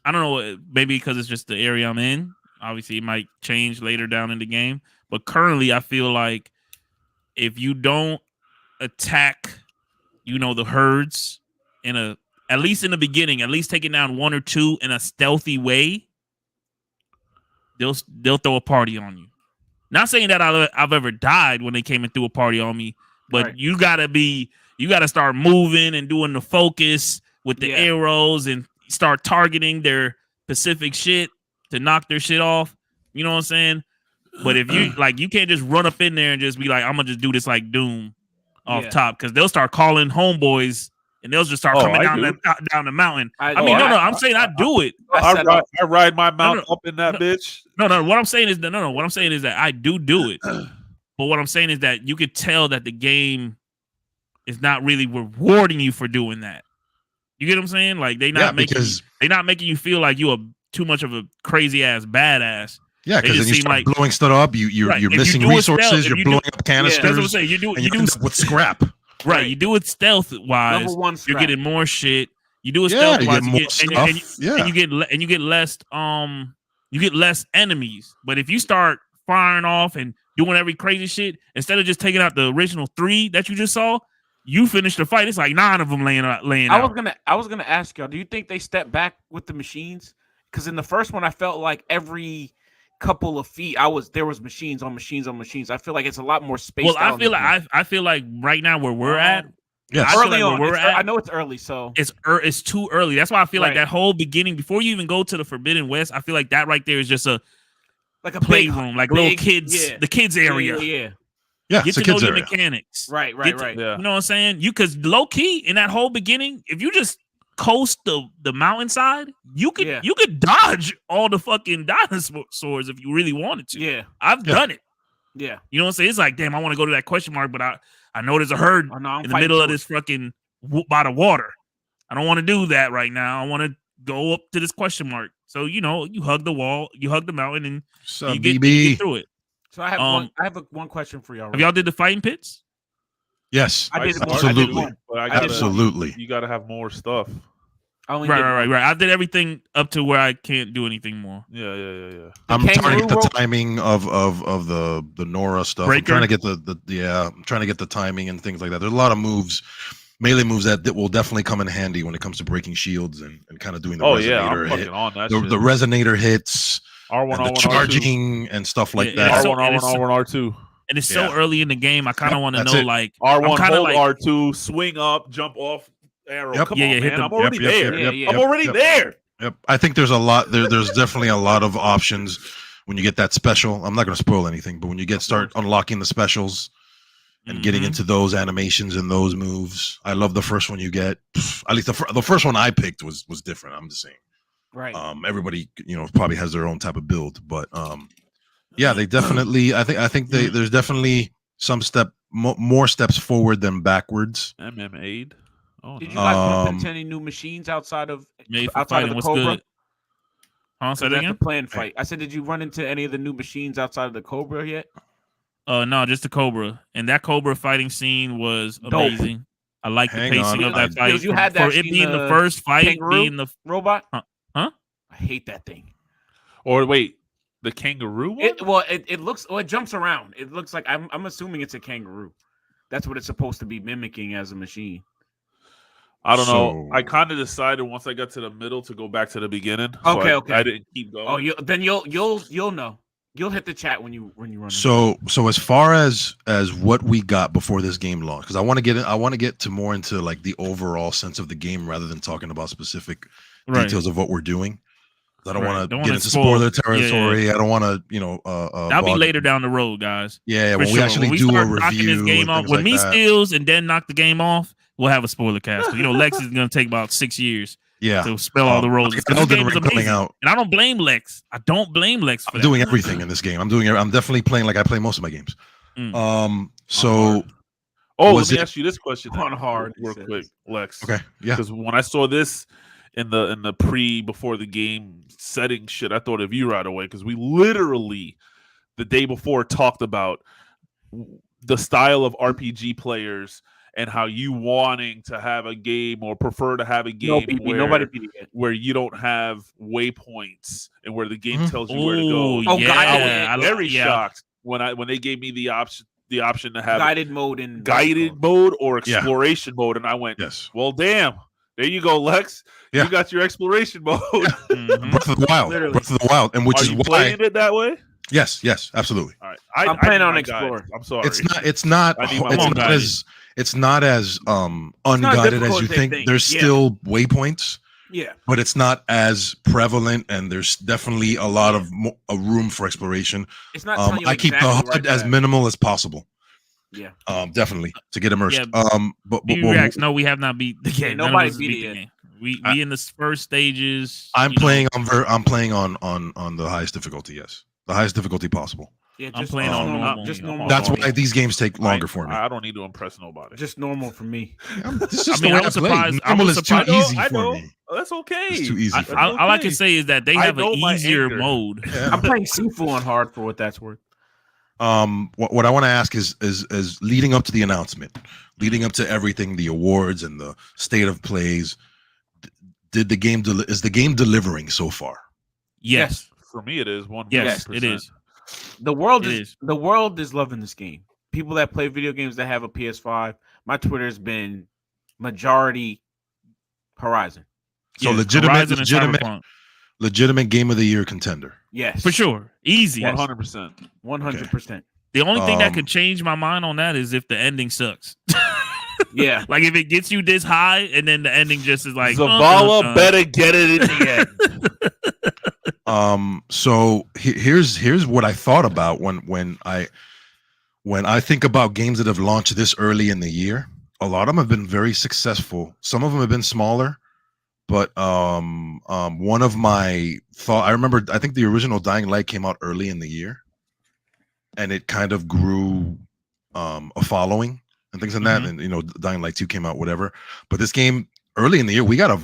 I don't know, maybe because it's just the area I'm in. Obviously, it might change later down in the game, but currently, I feel like if you don't attack, the herds at least in the beginning, at least taking down 1 or 2 in a stealthy way, they'll throw a party on you. Not saying that I've ever died when they came and threw a party on me, but you gotta start moving and doing the focus with the arrows and start targeting their specific shit to knock their shit off. You know what I'm saying? But if you you can't just run up in there and just be like, I'm gonna just do this like Doom off top, because they'll start calling homeboys and they'll just start coming down the mountain. I'm saying I do it. I ride my mount up in that bitch. No. What I'm saying is that I do it. But what I'm saying is that you could tell that the game is not really rewarding you for doing that. You get what I'm saying? Like they not making you feel like you are too much of a crazy ass badass. Yeah, because then you start blowing stuff up. You're missing resources. You're blowing up canisters. That's what I'm saying. You end up with scrap. Right, you do it stealth wise. You're getting more shit. You do it stealth wise, and you get less enemies. But if you start firing off and doing every crazy shit, instead of just taking out the original 3 that you just saw, you finish the fight. It's like 9 of them laying out. I was gonna ask y'all, do you think they step back with the machines? Because in the first one, I felt like every couple of feet there was machines on machines on machines. I feel like it's a lot more space. Well, I feel like right now where we're at, early on. I know it's early, so it's too early. That's why I feel like that whole beginning, before you even go to the Forbidden West, I feel like that right there is just a playroom, like little kids, the kids area. Yeah, get to know your mechanics. Right. You know what I'm saying? Because low key in that whole beginning, if you just coast the mountainside, you could dodge all the fucking dinosaurs if you really wanted to. Yeah, I've done it. Yeah, you know what I'm saying? It's like, damn, I want to go to that question mark, but I know there's a herd in the middle of this fucking by the water. I don't want to do that right now. I want to go up to this question mark. So you hug the wall, you hug the mountain, and you get through it. So I have one question for y'all. Have y'all did the fighting pits? Yes, absolutely. Absolutely. You got to have more stuff. Right. I did everything up to where I can't do anything more. Yeah. I'm trying to get the timing of the Nora stuff. Breaker? I'm trying to get I'm trying to get the timing and things like that. There's a lot of melee moves that will definitely come in handy when it comes to breaking shields and kind of doing the resonator hit. The resonator hits, R1, and the charging and stuff like that. R1, R2. And it's so early in the game. I kind of want to know, like R1, hold R2, swing up, jump off, arrow. Come on, man. I'm already there. I'm already there. Yep. I think there's a lot. There's definitely a lot of options when you get that special. I'm not going to spoil anything, but when you start unlocking the specials and getting into those animations and those moves, I love the first one you get. At least the first one I picked was different. I'm just saying. Right. Everybody, probably has their own type of build, but yeah, they definitely. I think there's definitely some more steps forward than backwards. Aid. Oh, did you guys bump into any new machines outside of the Cobra? Say that again? The planned fight. I said, did you run into any of the new machines outside of the Cobra yet? No, just the Cobra. And that Cobra fighting scene was amazing. Dope. I like the pacing of that fight. You had that for it being the first fight, being the robot. Huh? I hate that thing. Or wait, the kangaroo one? It looks. It jumps around. It looks like I'm assuming it's a kangaroo. That's what it's supposed to be mimicking as a machine. I don't know. I kind of decided once I got to the middle to go back to the beginning. So Okay. I didn't keep going. Oh, then you'll know. You'll hit the chat when you run. So as far as what we got before this game launched, because I want to get to more into like the overall sense of the game rather than talking about specific details of what we're doing. I don't want to get into spoiler territory. Yeah. I don't want to, that'll be later down the road, guys. Yeah, when we actually do a review. This game off, when me steals and then knock the game off, we'll have a spoiler cast. Lexx is going to take about 6 years. Yeah, to spell all the roles. Elden Ring coming out, and I don't blame Lexx. I don't blame Lexx for I'm doing everything in this game. I'm definitely playing like I play most of my games. So, let me ask you this question on hard, real quick, Lexx. Okay, yeah. Because when I saw this in the before the game setting shit, I thought of you right away. Because we literally the day before talked about the style of RPG players. And how you wanting to have a game or prefer to have a game where you don't have waypoints and where the game tells you where to go. Oh, yeah. I was very shocked when they gave me the option to have guided mode or exploration mode, and I went, well, damn. There you go, Lexx. Yeah. You got your exploration mode. Breath of the Wild. Literally. Breath of the Wild, and which Are is you why playing it that way. Yes, absolutely. All right, I'm planning on Explorer. I'm sorry. It's not as unguided as you think. There's still waypoints. Yeah, but it's not as prevalent, and there's definitely a lot of room for exploration. It's not. Telling you I keep the HUD as minimal as possible. Yeah, definitly to get immersed. But no, we have not beat the game. Nobody beat the game. We in the first stages. I'm playing on the highest difficulty. Yes, the highest difficulty possible. Yeah, I'm playing on normal. Just normal. That's why these games take longer for me. I don't need to impress nobody. Just normal for me. I was surprised. Normal is too easy for me. That's okay. It's too easy for me. All I can say is that they have an easier mode. Yeah. I'm playing Sifu on hard for what that's worth. What I want to ask is leading up to the announcement, leading up to everything, the awards and the state of plays. Is the game delivering so far? Yes. For me, it is 100%. Yes, it is. The world is loving this game. People that play video games that have a PS5, my Twitter has been majority Horizon. So legitimate game of the year contender. Yes, for sure, easy, 100%, 100%. The only thing that could change my mind on that is if the ending sucks. Yeah, like if it gets you this high and then the ending just is like Zavala better get it in the end. So here's what I thought about when I think about games that have launched this early in the year. A lot of them have been very successful. Some of them have been smaller, but one of my thought I remember. I think the original Dying Light came out early in the year, and it kind of grew a following and things like that. And Dying Light 2 came out, whatever. But this game early in the year, we got a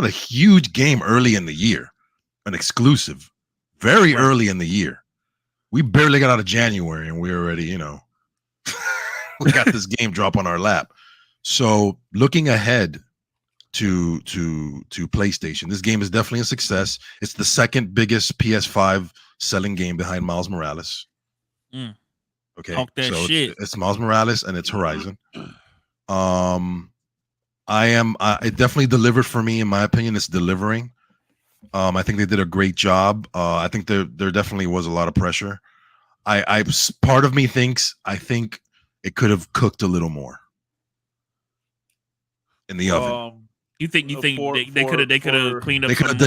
huge game early in the year, an exclusive, very early in the year. We barely got out of January, and we're already, we got this game drop on our lap. So looking ahead to PlayStation, this game is definitely a success. It's the second biggest PS5 selling game behind Miles Morales. Okay, talk that shit. It's Miles Morales and it's Horizon. It definitely delivered for me. In my opinion, it's delivering. I think they did a great job. I think there definitely was a lot of pressure. Part of me thinks it could have cooked a little more in the oven. You think they could have cleaned up? They could have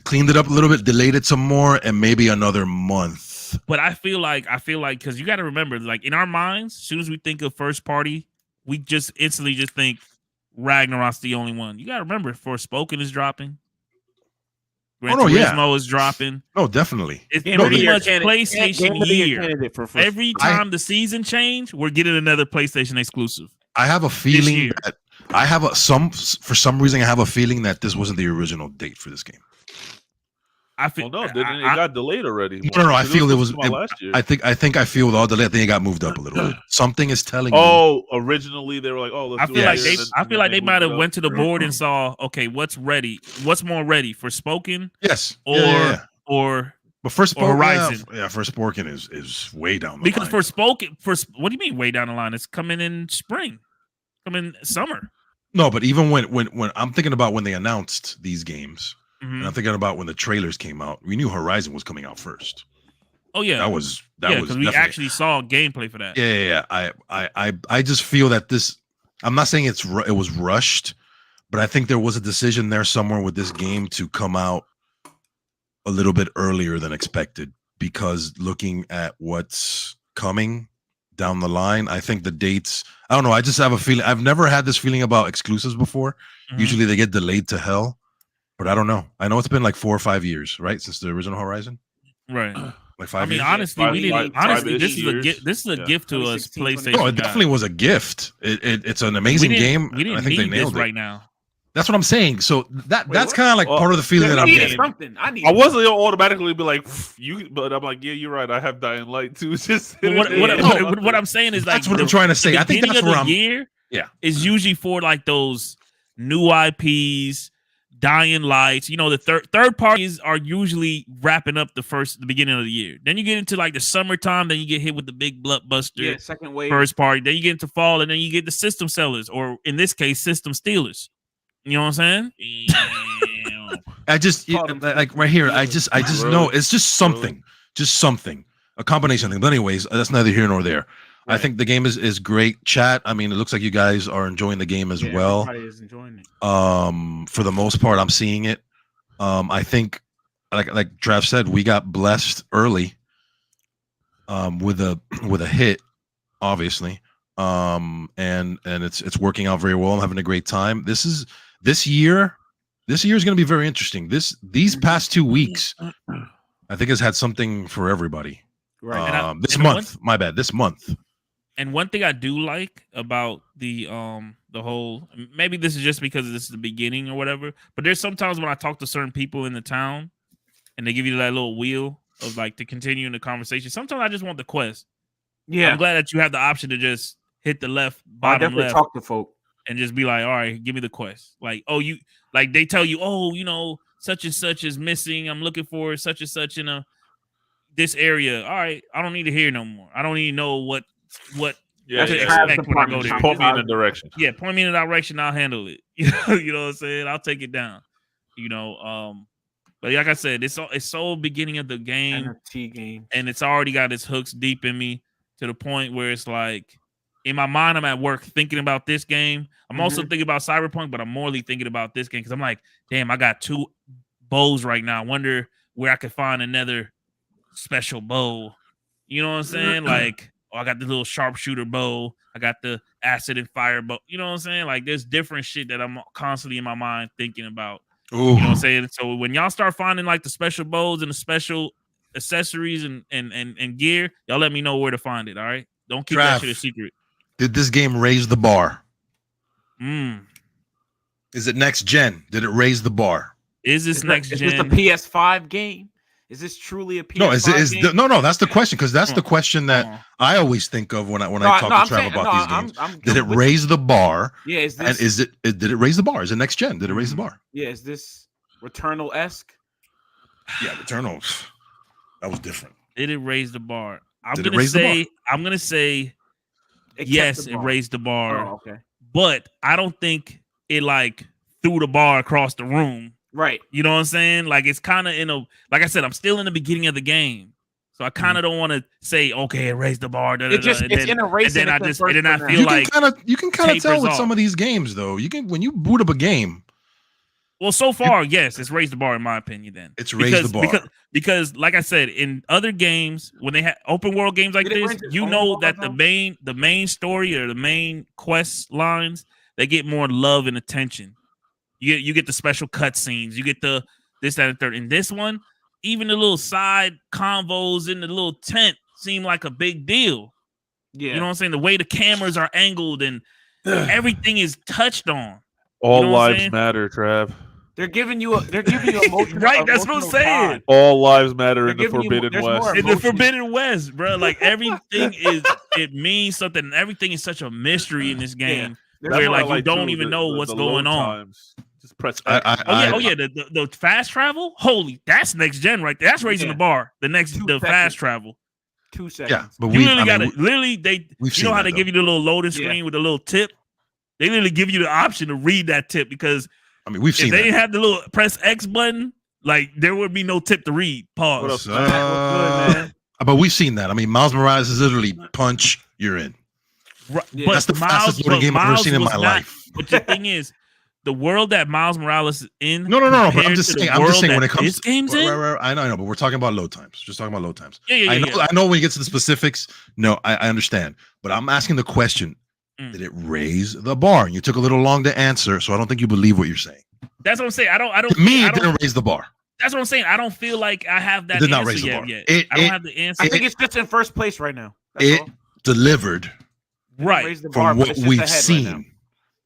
cleaned it up a little bit, delayed it some more, and maybe another month. But I feel like because you got to remember, like in our minds, as soon as we think of first party, we just instantly just think Ragnarok's the only one. You got to remember, Forspoken is dropping. Gran Turismo is dropping. No, definitely. It's pretty much PlayStation year. Every time the season change, we're getting another PlayStation exclusive. I have a feeling that for some reason I have a feeling that this wasn't the original date for this game. It got delayed already. No. I feel it was last year. I feel with all delay, I think it got moved up a little bit. Something is telling me. Originally they were like, let's do it. I feel like they might have went to the board and saw, okay, what's ready? What's more ready for Forspoken? Yes. Or but Forspoken, Horizon. Forspoken is way down the line. Because Forspoken, what do you mean way down the line? It's coming in spring. coming summer. No, but even when I'm thinking about when they announced these games, Mm-hmm. and I'm thinking about when the trailers came out, we knew Horizon was coming out first. Oh yeah, that was because we actually saw gameplay for that. Yeah. I just feel that this. I'm not saying it was rushed, but I think there was a decision there somewhere with this game to come out a little bit earlier than expected, because looking at what's coming down the line, I think the dates, I don't know, I just have a feeling. I've never had this feeling about exclusives before. Usually they get delayed to hell, but I don't know. I know it's been like 4 or 5 years, right, since the original Horizon, right? Like 5 years. Honestly, we didn't. Honestly, this is a gift to us. PlayStation. Oh, it definitely was a gift. It's an amazing game. We didn't I think they need nailed this it right now. That's what I'm saying. So that's kind of like part of the feeling that I'm getting. I wasn't gonna automatically be like you, but I'm like, yeah, you're right. I have Dying Light too. Just what I'm saying is, like, that's what I'm trying to say. I think that's where I'm. Year is usually for like those new IPs, Dying Lights. You know, the third parties are usually wrapping up the beginning of the year. Then you get into like the summertime. Then you get hit with the big blockbuster second wave, first party. Then you get into fall, and then you get the system sellers, or in this case, system stealers. You know what I'm saying? I just like right here. I just know it's just something, a combination of things. But anyways, that's neither here nor there. Right. I think the game is great. Chat. I mean, it looks like you guys are enjoying the game as well. Everybody is enjoying it. For the most part, I'm seeing it. I think, like Trav said, we got blessed early. With a hit, obviously. And it's working out very well. I'm having a great time. This year is going to be very interesting. These past 2 weeks, I think, has had something for everybody. Right. This month. And one thing I do like about the whole, maybe this is just because this is the beginning or whatever, but there's sometimes when I talk to certain people in the town and they give you that little wheel of like to continue in the conversation. Sometimes I just want the quest. Yeah. I'm glad that you have the option to just hit the bottom left. Talk to folk. And just be like, all right, give me the quest. Like, oh, you like they tell you, oh, you know, such and such is missing. I'm looking for such and such in this area. All right, I don't need to hear no more. I don't need to know what to expect when I go there. Point me in a direction. Yeah, point me in a direction. I'll handle it. You know what I'm saying? I'll take it down. You know, but like I said, it's so beginning of the game, and it's already got its hooks deep in me to the point where it's like, in my mind, I'm at work thinking about this game. I'm also thinking about Cyberpunk, but I'm morely thinking about this game because I'm like, damn, I got 2 bows right now. I wonder where I could find another special bow. You know what I'm saying? Like, oh, I got the little sharpshooter bow. I got the acid and fire bow. You know what I'm saying? Like, there's different shit that I'm constantly in my mind thinking about. Ooh. You know what I'm saying? So when y'all start finding like the special bows and the special accessories and gear, y'all let me know where to find it. All right? Don't keep that shit a secret. Did this game raise the bar? Is it next gen? Did it raise the bar? Is this next gen? Is this a PS5 game? Is this truly a PS5 game? No, that's the question, because that's the question that I always think of when I talk to Trav about these games. Did it raise the bar? Yeah, did it raise the bar? Is it next gen? Did it raise the bar? Yeah, is this Returnal-esque? Yeah, Returnal. That was different. Did it raise the bar? I'm gonna say yes, it raised the bar. Oh, okay. But I don't think it like threw the bar across the room. Right. You know what I'm saying? Like, it's kind of like I said, I'm still in the beginning of the game. So I kind of don't want to say, okay, it raised the bar. It's in a race. And then I feel like you can kind of tell with some of these games, though. You can, when you boot up a game. Well, so far, yes, it's raised the bar in my opinion. Then it's raised the bar because, like I said, in other games, when they have open world games like this, you know that the main story or the main quest lines, they get more love and attention. You get the special cutscenes, you get the this, that, and third. In this one, even the little side convos in the little tent seem like a big deal. Yeah, you know what I'm saying? The way the cameras are angled and everything is touched on. All lives matter, Trav. They're giving you emotional, right. That's what I'm saying. Time. All lives matter in the Forbidden West. In the Forbidden West, bro. Like, everything it means something. And everything is such a mystery in this game where like you don't even know what's going on. Just press. The fast travel. Holy, that's next gen right there. That's raising the bar. The fast travel. 2 seconds. Yeah, but you literally got it. Literally, you know how they give you the little loading screen with the little tip. They literally give you the option to read that tip because I mean, we've seen if they that. didn't have the little press X button, like there would be no tip to read. Pause. What up, man? But we've seen that. I mean, Miles Morales is literally punch, you're in. Right. Yeah. But That's the fastest loading game I've ever seen in my life. But the thing is, the world that Miles Morales is in. No. But I'm just saying when it comes this game's in. Right, I know, but we're talking about load times. Just talking about load times. Yeah. I know when you get to the specifics. No, I understand. But I'm asking the question: did it raise the bar? And you took a little long to answer, so I don't think you believe what you're saying. That's what I'm saying. I don't. To me, it didn't raise the bar. That's what I'm saying. I don't feel like I have that It did not answer raise the bar. yet. I don't have the answer. I think it's just in first place right now. That's It all. delivered Right. Raise the bar, from but what it's just we've ahead right seen, now.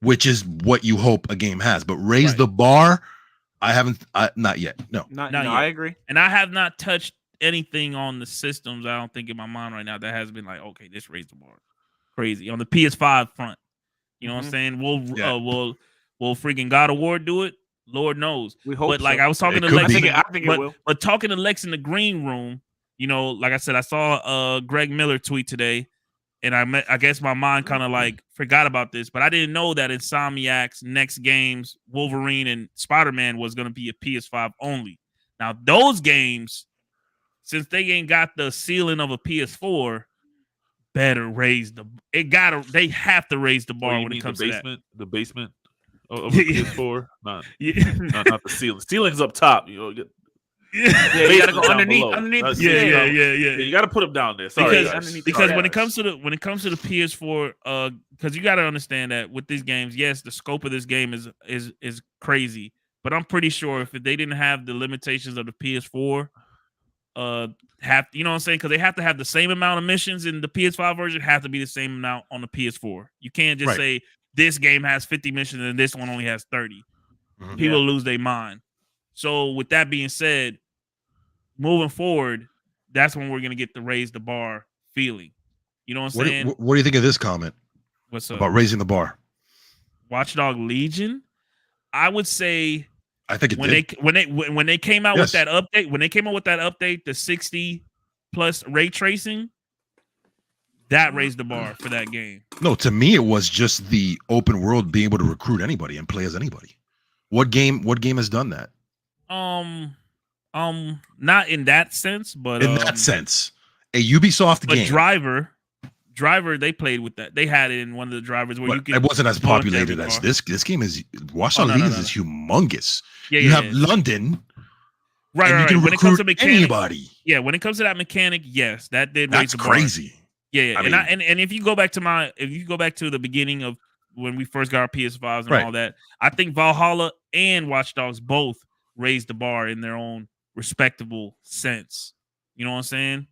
which is what you hope a game has. But raise Right. the bar, not yet. No. Not yet. I agree. And I have not touched anything on the systems. I don't think in my mind right now that has been like, okay, this raised the bar. Crazy on the PS5 front. You know what I'm saying? Will freaking God of War do it? Lord knows. We hope. But like so. I was talking to It could Lex, be. I think it will. But talking to Lex in the green room, you know, like I said, I saw Greg Miller tweet today, and I guess my mind kind of like forgot about this, but I didn't know that Insomniac's next games, Wolverine and Spider-Man, was going to be a PS5 only. Now those games, since they ain't got the ceiling of a PS4, better raise they have to raise the bar when it comes to that. The basement of the PS4, not the ceiling. Ceiling's up top. You know, Yeah, you gotta go underneath the ceiling. Yeah. You got to put them down there. Sorry, Because when it comes to the PS4, because you got to understand that with these games, yes, the scope of this game is crazy, but I'm pretty sure if they didn't have the limitations of the PS4, you know what I'm saying? Because they have to have the same amount of missions in the PS5 version, have to be the same amount on the PS4. You can't just say this game has 50 missions and this one only has 30. Mm-hmm. People lose their mind. So with that being said, moving forward, that's when we're gonna get the raise the bar feeling. You know what I'm saying? What do you think of this comment? What's up? About raising the bar? Watchdog Legion, I would say I think when they came out with that update, the 60 plus ray tracing, that raised the bar for that game. No, to me, it was just the open world being able to recruit anybody and play as anybody. What game has done that? Not in that sense, but in that sense, a Ubisoft game. Driver, they played with that. They had it in one of the drivers where you could. It wasn't as populated as this. This game is. Watchdog Legion is humongous. Yeah, you have London. Right. You can when it comes to mechanics, anybody. Yeah, when it comes to that mechanic, yes, that did raise the bar. That's crazy. Yeah. And if you go back to the beginning of when we first got our PS5s and all that, I think Valhalla and Watch Dogs both raised the bar in their own respectable sense. You know what I'm saying?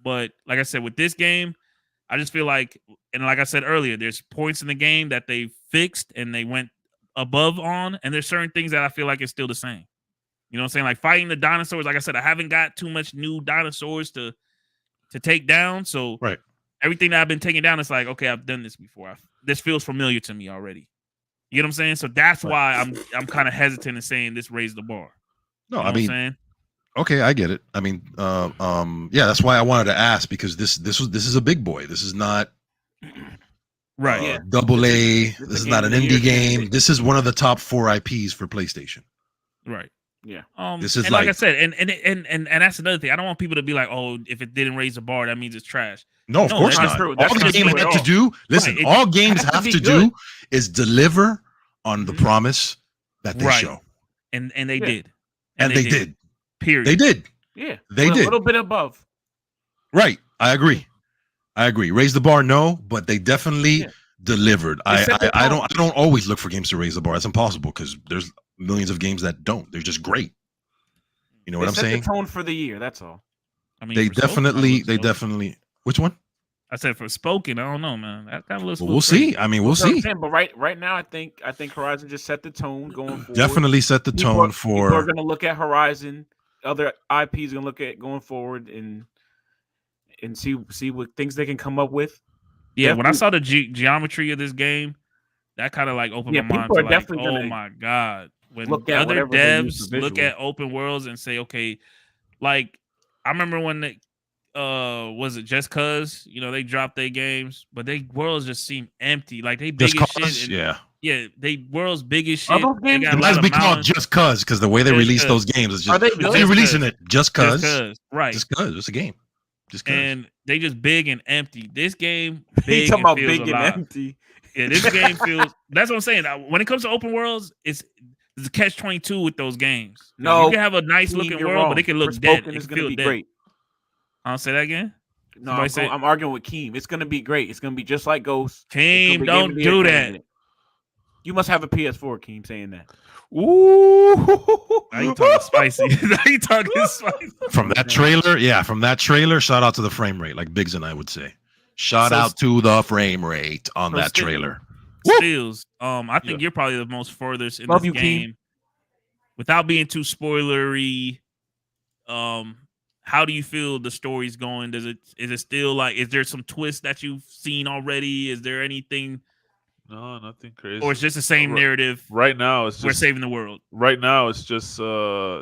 But like I said, with this game, I just feel like, and like I said earlier, there's points in the game that they fixed and they went above on, and there's certain things that I feel like is still the same. You know what I'm saying? Like fighting the dinosaurs. Like I said, I haven't got too much new dinosaurs to take down. So everything that I've been taking down, it's like, okay, I've done this before. This feels familiar to me already. You know what I'm saying? So that's why I'm kind of hesitant in saying this raised the bar. No, you know I mean, what I'm saying? Okay, I get it. I mean, yeah, that's why I wanted to ask, because this is a big boy. This is not double A. This is not an indie game. This is one of the top 4 IPs for PlayStation. Right. Yeah. This is like I said, and that's another thing. I don't want people to be like, oh, if it didn't raise the bar, that means it's trash. No, of course not. All the game had to do, listen, all games have to do is deliver on the promise that they show. And they did. And they did. Period. They did. Yeah. They did. A little bit above. Right. I agree. Raise the bar, no, but they definitely delivered. I don't always look for games to raise the bar. That's impossible because there's millions of games that don't. They're just great. You know what I'm saying? Set the tone for the year. That's all. I mean, they definitely. Which one? I said for Spoken. I don't know, man. That kind of looks. We'll see. I mean, we'll see. But right now, I think Horizon just set the tone going forward. Definitely set the tone for. People are going to look at Horizon. Other IPs are going to look at going forward and see what things they can come up with. Yeah, when I saw the geometry of this game, that kind of like opened my mind to like, oh my god. When other devs look at open worlds and say, okay, like I remember when was it Just Cause? You know, they dropped their games, but they worlds just seem empty. Like they big as shit. And, yeah, they world's biggest shit. They got it has be called Just Cause because the way they release those games is just. Are they releasing it just cause? Right. Just cause it's a game. Just cause. And they just big and empty. This game, big talking about big and empty. Yeah, this game feels. That's what I'm saying. When it comes to open worlds, it's a catch-22 with those games. No, you can have a nice looking world, wrong. but it can look dead. It's gonna be great. I'll say that again. No, I'm arguing with Keem. It's gonna be great. It's gonna be just like Ghost. Keem, don't do that. You must have a PS4, Keem, saying that. Ooh, now you talking spicy. Now you talking spicy. From that trailer, shout out to the frame rate, like Biggs and I would say. Shout out to the frame rate on that trailer. Steals, I think you're probably the most furthest in this game. Keem. Without being too spoilery, how do you feel the story's going? Is it still like, is there some twist that you've seen already? Is there anything? No, nothing crazy. Or it's just the same narrative. Right now, it's just, we're saving the world. Right now, it's just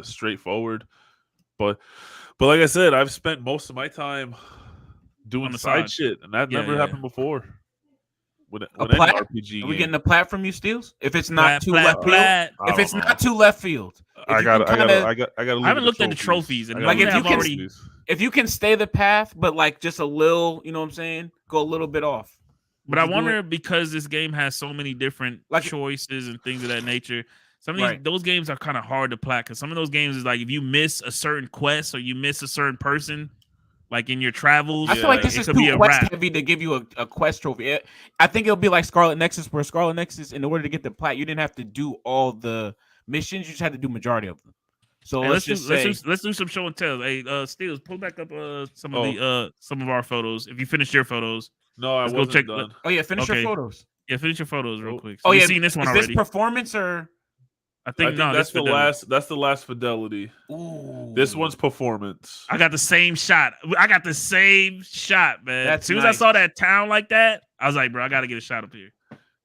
straightforward. But like I said, I've spent most of my time doing side shit, and that never happened before. With an RPG game. Are we getting a plat from you, Steels? If it's not too left field, if it's not too left field, I got. I haven't looked at the trophies, and like if you can stay the path, but like just a little, you know what I'm saying? Go a little bit off. But I wonder, because this game has so many different choices and things of that nature. Some of those games are kind of hard to plat, because some of those games is like if you miss a certain quest or you miss a certain person, like in your travels. I feel like this is too quest heavy to give you a quest trophy. I think it'll be like Scarlet Nexus, where Scarlet Nexus, in order to get the plat, you didn't have to do all the missions; you just had to do majority of them. So let's do some show and tell. Hey, Steels, pull back up some of our photos. If you finished your photos. No, I wasn't check done. Oh yeah, finish your photos. Yeah, finish your photos real quick. So you've seen this one already. Is this performance or? I think that's the last. That's the last fidelity. Ooh. This one's performance. I got the same shot. Man. As soon as I saw that town like that, I was like, bro, I got to get a shot up here.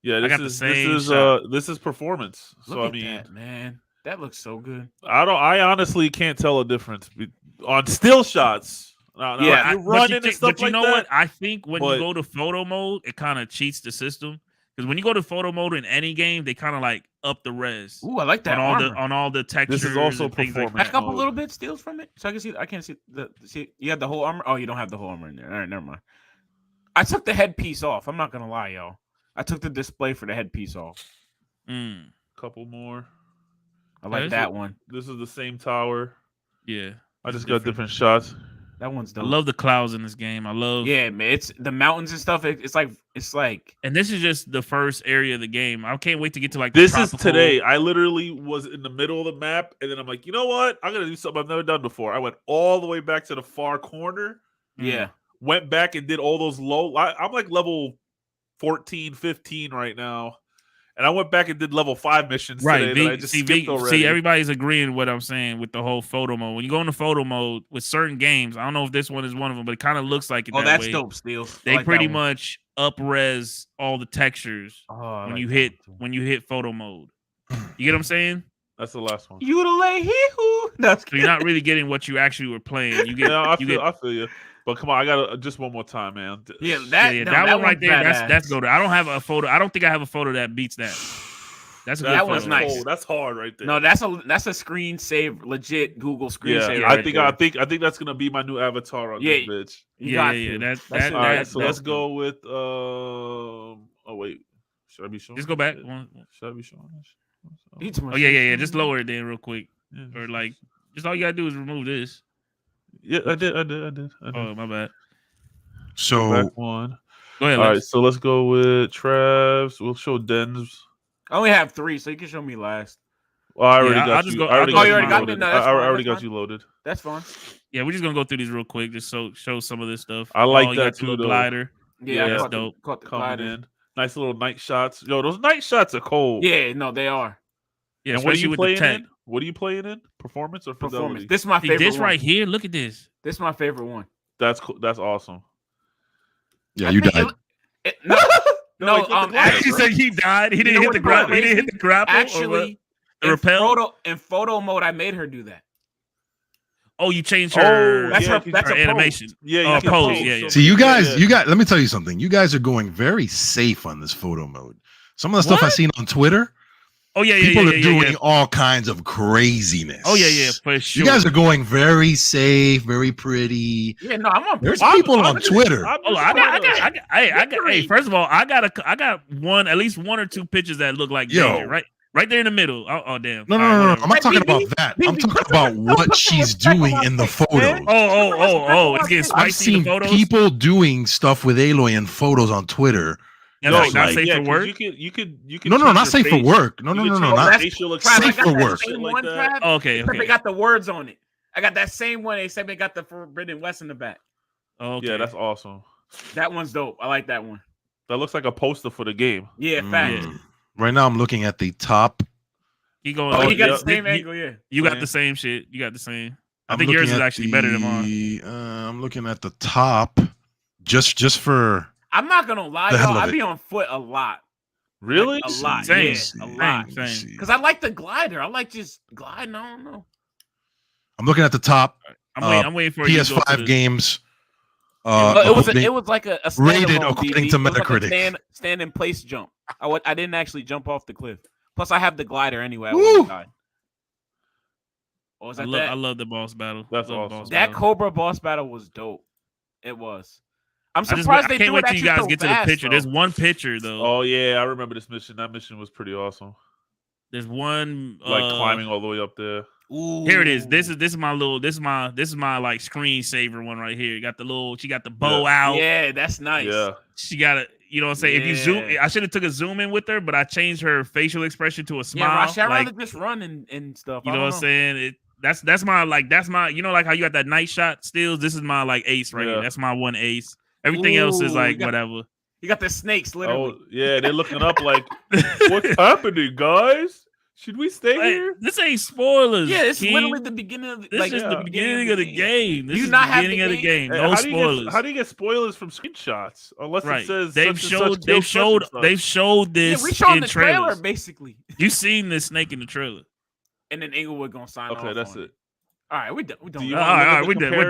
Yeah, this is performance. Look at that, man. That looks so good. I honestly can't tell a difference on still shots. Yeah, you're running and stuff like that. But you know what? I think when you go to photo mode, it kind of cheats the system. Because when you go to photo mode in any game, they kind of like up the res. Ooh, I like that on all the textures. This is also performance. Back up a little bit, Steals from it, so I can see. I can't see you have the whole armor. Oh, you don't have the whole armor in there. All right, never mind. I took the headpiece off. I'm not gonna lie, y'all. I took the display for the headpiece off. Couple more. I like that one. This is the same tower. Yeah, I just got different shots. That one's dope. I love the clouds in this game. Yeah, man. It's the mountains and stuff. It's like. And this is just the first area of the game. I can't wait to get to like. This is today. I literally was in the middle of the map, and then I'm like, you know what? I'm gonna do something I've never done before. I went all the way back to the far corner. Yeah. Went back and did all those low. I'm like level 14, 15 right now. And I went back and did level 5 missions today that I just skipped already. See, everybody's agreeing what I'm saying with the whole photo mode. When you go into photo mode with certain games, I don't know if this one is one of them, but it kind of looks like it. Oh, that's dope, Steel. They pretty much up-res all the textures when you hit photo mode. You get what I'm saying? That's the last one. So you're not really getting what you actually were playing. You get. I feel you. But come on, I got just one more time, man. Yeah, that one right there. That's go to. I don't have a photo. I don't think I have a photo that beats that. That was nice. Oh, that's hard right there. No, that's a screen save, legit Google screen save. I think that's gonna be my new avatar on this bitch. Yeah. That's all right. So let's go with. Oh wait, should I be showing? Just go back. Should I be showing this? Oh yeah. Just lower it then real quick, or like just all you gotta do is remove this. Yeah, I did. Oh, my bad. So back one. Go ahead. All right, so let's go with Trav's. We'll show Den's. I only have 3, so you can show me last. Well, I already got you. I already got you loaded. That's fine. Yeah, we're just gonna go through these real quick, just show some of this stuff. I like that too. The glider. Yeah, that's dope. Caught the glider in. Nice little night shots. Yo, those night shots are cold. Yeah, no, they are. Yeah, and what are you playing in? What are you playing in? Performance or fidelity? Performance. This is my favorite. This right here. Look at this. This is my favorite one. That's cool. That's awesome. Yeah, you died. He said he died. He didn't hit the grapple. He didn't hit the grapple. Actually, the repel. In photo mode, I made her do that. Oh, you changed her. That's her animation. Yeah, pose. Yeah. See, you guys. Let me tell you something. You guys are going very safe on this photo mode. Some of the stuff I've seen on Twitter. Oh yeah, people are doing all kinds of craziness. Oh yeah, for sure. You guys are going very safe, very pretty. Yeah, no, I'm on. There's people on Twitter. Hey, first of all, I got at least one or two pictures that look like danger, right there in the middle. Oh damn. No. I'm not talking about that. I'm talking about what she's doing in the photos. Oh, it's getting spicy. I've seen people doing stuff with Aloy in photos on Twitter. Not safe for work. You could. No, not safe for work. No, not safe for work. Okay. They got the words on it. I got that same one. They said they got the Forbidden West in the back. Okay. Yeah, that's awesome. That one's dope. I like that one. That looks like a poster for the game. Yeah, fact. Right now, I'm looking at the top. You going? Oh, you got the same angle. Yeah, you got the same shit. You got the same. I think yours is actually better than mine. I'm looking at the top, just for. I'm not gonna lie, y'all. I be on foot a lot. Really? Like, a lot. Same. Yeah, a lot. Because I like the glider. I like just gliding. I don't know. I'm looking at the top. I'm waiting for PS5 games. It was like a rated according to Metacritic. Like stand in place jump. I didn't actually jump off the cliff. Plus, I have the glider anyway. I love the boss battle. That's awesome. That Cobra boss battle was dope. It was. I'm surprised I can't wait till you guys get to the picture. There's one picture though. Oh yeah, I remember this mission. That mission was pretty awesome. There's one climbing all the way up there. Ooh. Here it is. This is my like screensaver one right here. She got the bow out. Yeah, that's nice. Yeah. She got it. You know what I'm saying? If you zoom, I should have took a zoom in with her, but I changed her facial expression to a smile. Yeah, I'd rather just run and stuff. You know what I'm saying? That's my you know, like how you got that night shot stills. This is my like ace right here. That's my one ace. Everything else is like whatever. You got the snakes literally. Oh yeah, they're looking up like, what's happening, guys? Should we stay here? This ain't spoilers. Yeah, it's literally the beginning of this is the beginning of the game. This is the beginning of the game. No spoilers. How do you get spoilers from screenshots? Unless it says they've showed this in the trailer, basically. You seen this snake in the trailer. And then Inglewood gonna sign off. Okay, that's it. All right, we're done. We're done. All right, we're done. We're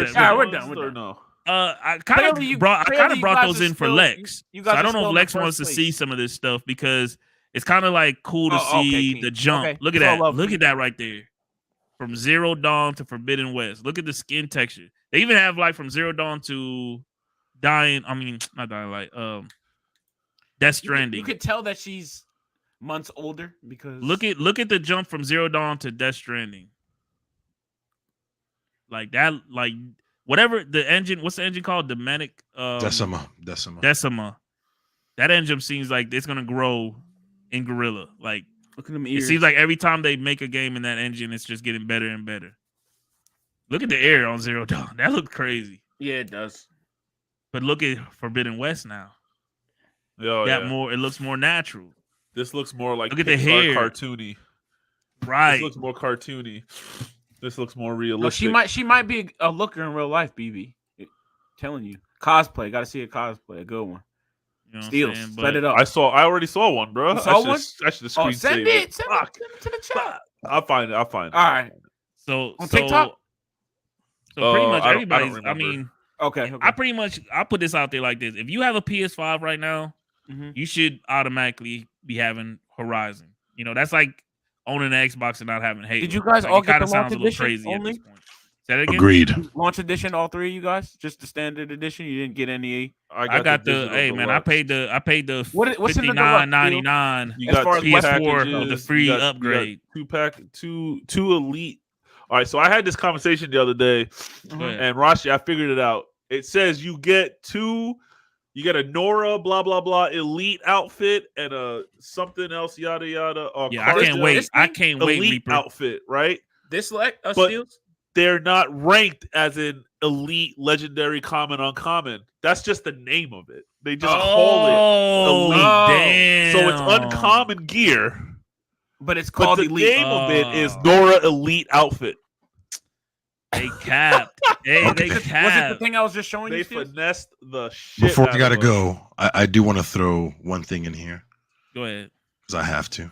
done. We're done. I kind of brought those in for Lexx. So I don't know if Lexx wants to see some of this stuff because it's kind of like cool to see the jump. Okay. Look at that. Look at that right there. From Zero Dawn to Forbidden West. Look at the skin texture. They even have like from Zero Dawn to not Dying Light. Death Stranding. You could tell that she's months older because look at the jump from Zero Dawn to Death Stranding. Like that, like whatever the engine, what's the engine called? Decima. That engine seems like it's gonna grow in Gorilla. Like look at them ears. It seems like every time they make a game in that engine, it's just getting better and better. Look at the air on Zero Dawn. That looks crazy. Yeah, it does. But look at Forbidden West now. It looks more natural. This looks more like look at the hair, cartoony. Right. This looks more cartoony. This looks more realistic. No, she might be a looker in real life, BB. Telling you, cosplay. Got to see a cosplay, a good one. You know Steals, set it up. I already saw one, bro. You saw one? I should screen send it to the chat. I'll find it. All right. So on TikTok. So pretty much everybody's. I mean, okay. I'll put this out there like this: if you have a PS5 right now, you should automatically be having Horizon. You know, that's like owning an Xbox and not having Halo. Did you guys all get the launch edition crazy only? At this point. Say that again? Agreed. Launch edition, all three of you guys? Just the standard edition? You didn't get any? I got the hey man, I paid the what's $59.99. You got PS4 of the free upgrade. Two elite. All right, so I had this conversation the other day, and Rashi, I figured it out. It says you get a Nora blah blah blah elite outfit and a something else yada yada. Yeah, I can't wait. I can't wait. Elite outfit, right? This but Steals? They're not ranked as an elite, legendary, common, uncommon. That's just the name of it. They just call it elite. Damn. So it's uncommon gear, but it's called elite. The name of it is Nora Elite outfit. They capped. They capped. Was it the thing I was just showing you? They finessed the shit. Before we gotta go, I do want to throw one thing in here. Go ahead. Because I have to.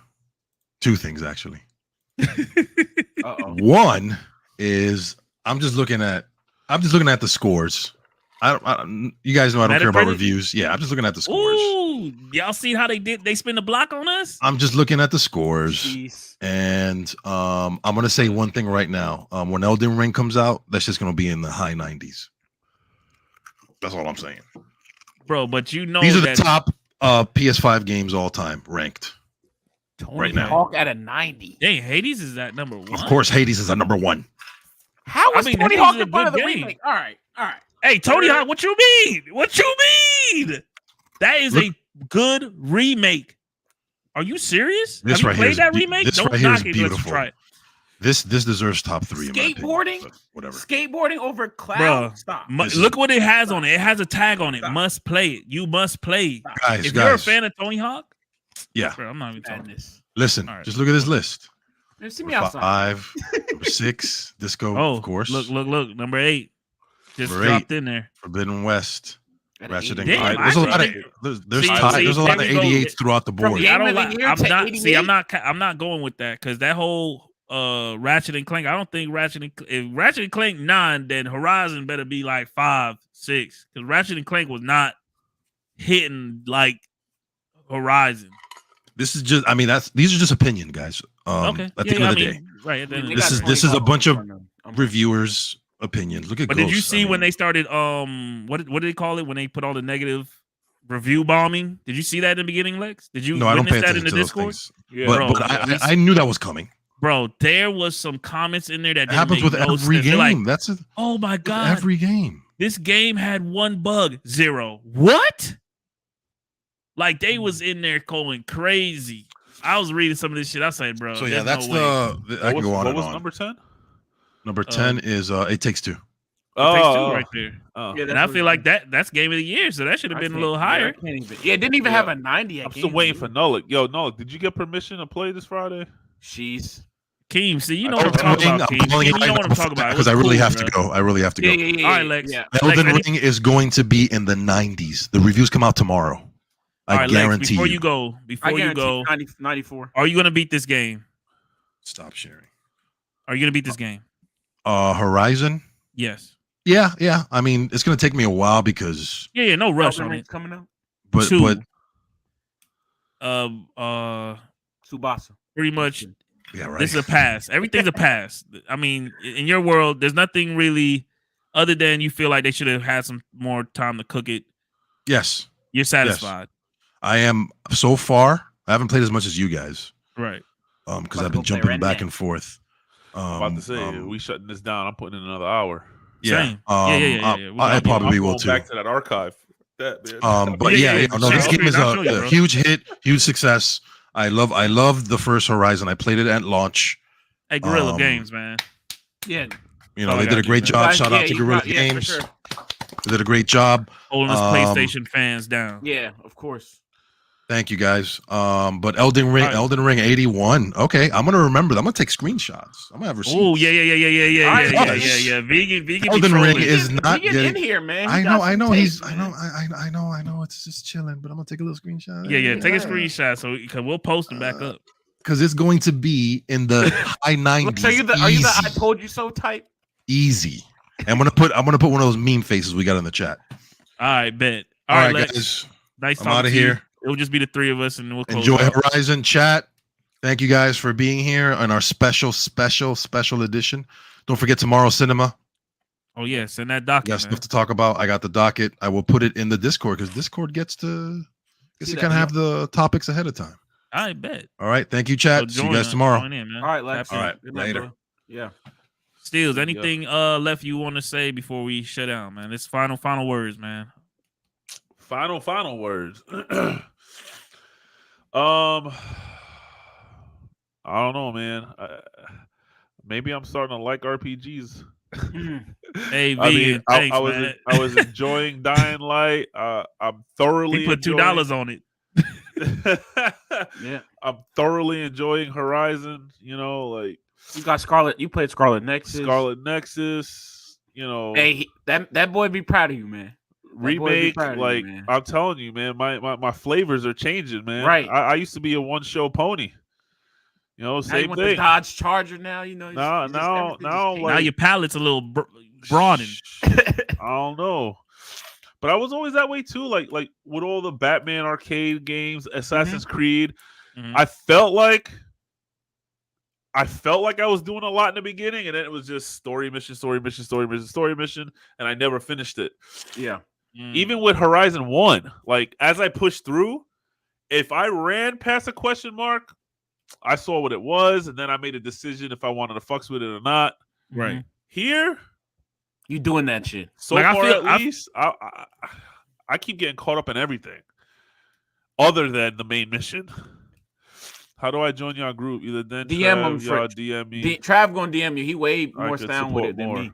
Two things actually. One is I'm just looking at the scores. You guys know I don't care about reviews. Yeah, I'm just looking at the scores. Ooh, y'all see how they did? They spin the block on us. I'm just looking at the scores. Jeez. And I'm gonna say one thing right now. When Elden Ring comes out, that's just gonna be in the high 90s. That's all I'm saying, bro. But you know, these are the top PS5 games all time ranked right now. Hawk at a 90. Dang, Hades is that number 1. Of course, Hades is a number 1. How is Tony Hawk a part of the remake? All right. Hey, Tony Hawk, what you mean? What you mean? That is a good remake. Are you serious? Have you played that remake? This right here is beautiful. Try it. This deserves top 3. Skateboarding, whatever. Skateboarding over cloud. Bro, stop. Look what it has on it. It has a tag on it. Stop. Must play it. You must play. Guys, you're a fan of Tony Hawk, yeah. Bro, I'm not even talking this. Listen, just look at this list. See me outside. 5, number 6, Disco, of course. Look. Number 8 just dropped in there. Forbidden West. Ratchet and Clank. There's a lot of there's a lot of 88s throughout the board. I'm not going with that because that whole Ratchet and Clank. I don't think if Ratchet and Clank 9, then Horizon better be like 5, 6 because Ratchet and Clank was not hitting like Horizon. This is just, these are just opinion, guys. Okay. At the end of the day, right? This is a bunch of reviewers' opinions. Look at. But did you see when they started? What did they call it when they put all the negative review bombing? Did you see that in the beginning, Lex? Did you? No, I don't pay attention in the to Discord? those things. Yeah, but I knew that was coming. Bro, there was some comments in there that happens with every game. Like, oh my god, every game. This game had 1 bug, 0. What? Like they was in there going crazy. I was reading some of this shit. I said, bro. So yeah, that's I can go on and on. What was number 10? Number 10 is It Takes Two. It Takes Two right there. Yeah, and I feel like that's game of the year, so that should have been a little higher. It didn't even have a 90. I'm still waiting for Nolik. Yo, Nolik, did you get permission to play this Friday? She's Keem, see, you know what I'm talking about. Keem. You know what I'm talking about. Because I really have to go. I really have to go. All right, Lex. Elden Ring is going to be in the 90s. The reviews come out tomorrow. I guarantee Lex, you. Before you go, 94. Are you going to beat this game? Stop sharing. Are you going to beat this game? Horizon? Yes. Yeah. I mean, it's going to take me a while because no rush on it. Coming out. But Tsubasa. Pretty much. Yeah, right. This is a pass. Everything's a pass. I mean, in your world, there's nothing really other than you feel like they should have had some more time to cook it. Yes. You're satisfied. Yes. I am so far. I haven't played as much as you guys. Right. Because I've been jumping back and forth. About to say, we shutting this down. I'm putting in another hour. Yeah. I probably will too. Back to that archive. But this game is a huge hit, huge success. I love the first Horizon. I played it at launch. Hey, Guerrilla Games, man. Yeah. They did a great job. Shout out to Guerrilla Games. Sure. They did a great job. Holding us PlayStation fans down. Yeah, of course. Thank you guys. But Elden Ring 81. Okay, I'm gonna remember that. I'm gonna take screenshots. I'm gonna have receipts. Oh yeah. Vegan. Elden Ring is not getting in here, man. I know. It's just chilling, but I'm gonna take a little screenshot. Yeah. Take a screenshot because we'll post them back up. Because it's going to be in the high 90s. Are you the I told you so type? Easy. I'm gonna put one of those meme faces we got in the chat. All right, bet. All right, guys. Nice talking out of here. It will just be the 3 of us, and we'll close enjoy out. Horizon chat. Thank you guys for being here on our special edition. Don't forget tomorrow cinema. Oh yeah, send that docket. Yes, stuff to talk about. I got the docket. I will put it in the Discord because Discord gets to kind of have the topics ahead of time. I bet. All right, thank you, chat. See you guys tomorrow. All right, Lex. All right, later. Yeah. Steels, anything left you want to say before we shut down, man? It's final words, man. Final words. I don't know, man. Maybe I'm starting to like RPGs. Hey, Vegan, thanks, man. I was enjoying Dying Light. I'm thoroughly. He put $2 on it. Yeah, I'm thoroughly enjoying Horizon. You got Scarlet. You played Scarlet Nexus. Hey, that boy be proud of you, man. Remake, I'm telling you, man, my flavors are changing, man. Right. I used to be a one show pony. You know, Now same you want thing. the Dodge Charger now. You know, Now, Now like, your palate's a little broadened. I don't know. But I was always that way too. Like with all the Batman arcade games, Assassin's Creed, I felt like I was doing a lot in the beginning, and then it was just story mission, and I never finished it. Yeah. Even with Horizon 1, like as I pushed through, if I ran past a question mark, I saw what it was, and then I made a decision if I wanted to fucks with it or not. Right. Here, you doing that shit. So like, far, at least, I keep getting caught up in everything other than the main mission. How do I join your group? Either then DM Trav, y'all DM me. Trav gonna DM you. He way more down with it than me.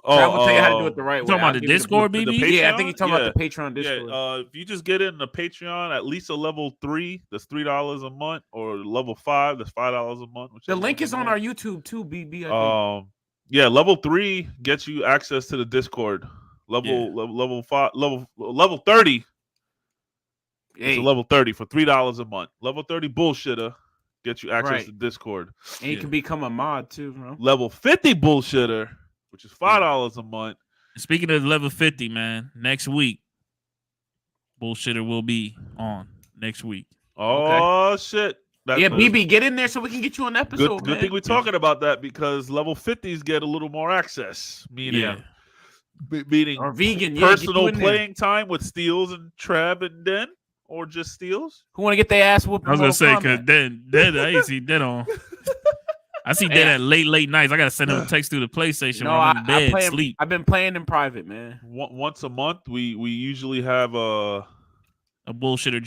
Oh, Trav will tell you how to do it the right way. Talking about the Discord, BB? Yeah, I think he's talking about the Patreon Discord. Yeah, if you just get in the Patreon, at least a level 3, that's $3 a month, or level 5, that's $5 a month. The link is on our YouTube too, BB. I think. Yeah, level 3 gets you access to the Discord. Level 5, level 30. It's a level 30 for $3 a month. Level 30 bullshitter gets you access to Discord. And you can become a mod too, bro. Level 50 bullshitter, which is $5 a month. Speaking of level 50, man, next week, bullshitter will be on next week. Oh shit. BB, get in there so we can get you on episode. Good thing we're talking about that, because level 50s get a little more access. Meaning or vegan personal playing time with Steels and Trav and Den, or just Steels. Who want to get their ass whooped? I was gonna say, because Den I ain't see Den on. I see Den at late nights. I gotta send him a text through the PlayStation while I'm in bed, sleep. I've been playing in private, man. Once a month, we usually have a bullshitter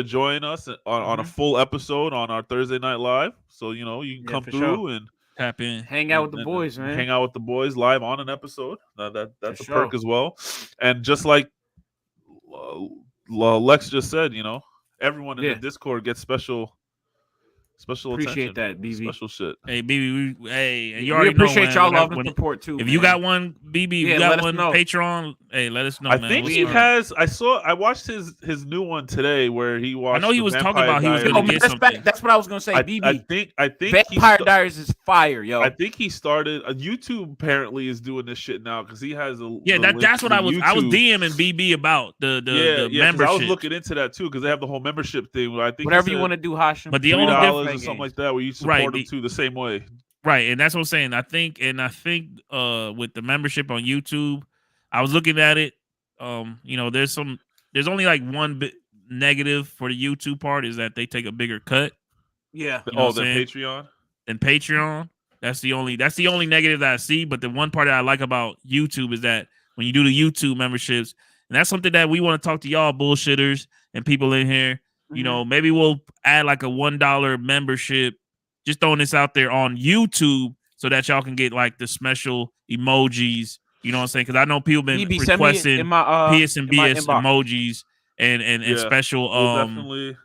join us on a full episode on our Thursday Night Live. So you can come through and tap in, hang out with the boys, man. Hang out with the boys live on an episode. That's a perk as well. And just like Lexx just said, everyone in the Discord gets special appreciate attention. That, BB. Special shit. Hey, BB, you already appreciate y'all love and support too. If you got one, BB, you got one Patreon, hey, let us know. I think he has. I watched his new one today where he watched. I know he was talking about he was going to get something. That's what I was going to say. BB. I think Vampire Diaries is fire, yo. I think he started. YouTube apparently is doing this shit now because he has a. Yeah, that's what I was. I was DMing BB about the membership. I was looking into that too because they have the whole membership thing. Where I think whatever you want to do, Hashim. But the only $3 or something like that, where you support them too the same way. Right, and that's what I'm saying. I think with the membership on YouTube, I was looking at it. There's only like one bit negative for the YouTube part is that they take a bigger cut. Yeah. Than Patreon. Than Patreon. That's the only negative that I see. But the one part that I like about YouTube is that when you do the YouTube memberships, and that's something that we want to talk to y'all bullshitters and people in here. Maybe we'll add like a $1 membership. Just throwing this out there on YouTube so that y'all can get like the special emojis. You know what I'm saying? Because I know people been requesting psandbspod emojis and special. Definitely.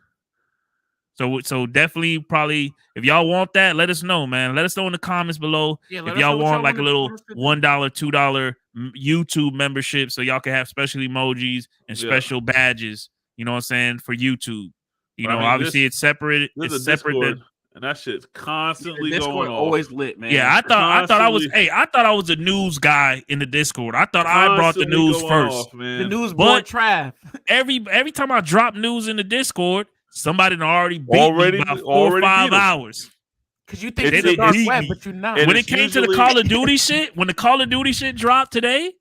So definitely, probably if y'all want that, let us know, man. Let us know in the comments below if y'all want like a little $1, $2 YouTube membership, so y'all can have special emojis and special badges. You know what I'm saying, for YouTube. Obviously it's separate. It's separate. And that shit's constantly going on. Always lit, man. Yeah, I thought I was a news guy in the Discord. I thought I brought the news first. The news boy Trav. Every time I drop news in the Discord, somebody already beat me by 4 or 5 hours. Because you think it's a dark web, but you're not. When it came to the Call of Duty shit, when the Call of Duty shit dropped today,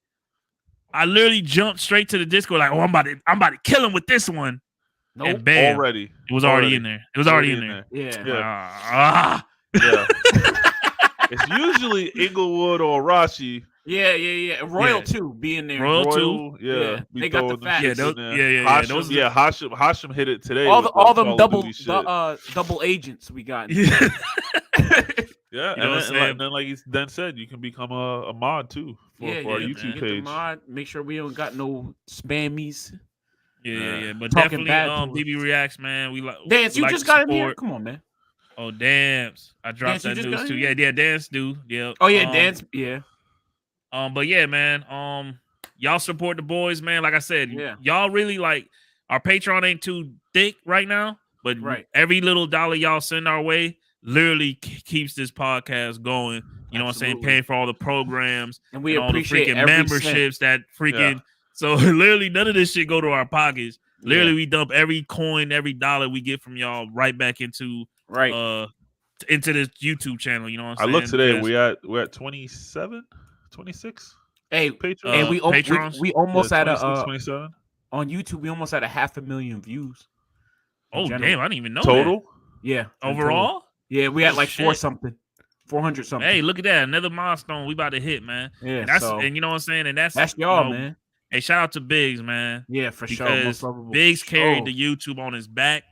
I literally jumped straight to the Discord like, I'm about to kill him with this one. Nope. And bam, it was already in there. It was already in there. Yeah. Yeah. It's usually Inglewood or Rashi. Yeah. Royal too, being there. Royal too. Yeah. They got the facts. Hashim hit it today. All them double agents we got. Yeah, and then like he then said, you can become a mod too for our YouTube page. Mod. Make sure we don't got no spammies. Yeah. But definitely, BB Reacts, man. We like Dance. You just got in here. Come on, man. Oh, Dance. I dropped that news too. Yeah, Dance do. Yeah. Oh yeah, Dance. Yeah. But yeah, man. Y'all support the boys, man. Like I said, y'all really like our Patreon ain't too thick right now. But every little dollar y'all send our way literally keeps this podcast going. You know what I'm saying? Paying for all the programs and we all the appreciate freaking memberships that freaking. So literally none of this shit go to our pockets. Literally, we dump every coin, every dollar we get from y'all right back into this YouTube channel. You know what I'm saying? I looked today. We're at 27, 26. Hey, Patron. and we almost had 27 on YouTube. We almost had 500,000 views. Oh damn! I didn't even know total. That. Yeah, overall. Total. Yeah, we had like 400 something. Hey, look at that! Another milestone we about to hit, man. Yeah, and you know what I'm saying, and that's y'all, man. Hey, shout out to Biggs, man. Yeah, for sure. Biggs carried the YouTube on his back.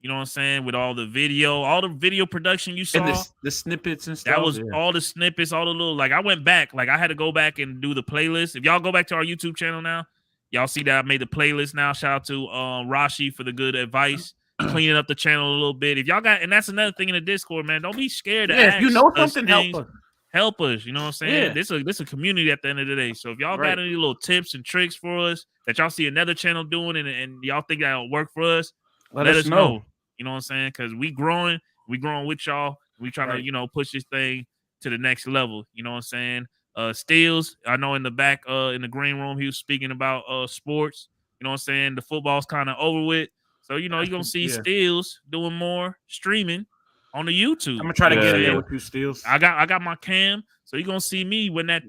You know what I'm saying? With all the video production you saw, and the snippets and stuff. That was all the snippets, all the little I went back, I had to go back and do the playlist. If y'all go back to our YouTube channel now, y'all see that I made the playlist now. Shout out to Rashi for the good advice, cleaning up the channel a little bit. If y'all got, and that's another thing in the Discord, man. Don't be scared to ask. If you know something, help us. You know what I'm saying? This is a community at the end of the day. So if y'all got any little tips and tricks for us that y'all see another channel doing and y'all think that'll work for us, let us know. You know what I'm saying? Because we growing with y'all. We trying to, push this thing to the next level. You know what I'm saying? Steels, I know in the back in the green room, he was speaking about sports. You know what I'm saying? The football's kind of over with. So, you're going to see Steels doing more streaming on the YouTube. I'm going to try to get in there with you, Steels. I got my cam. So you're going to see me when that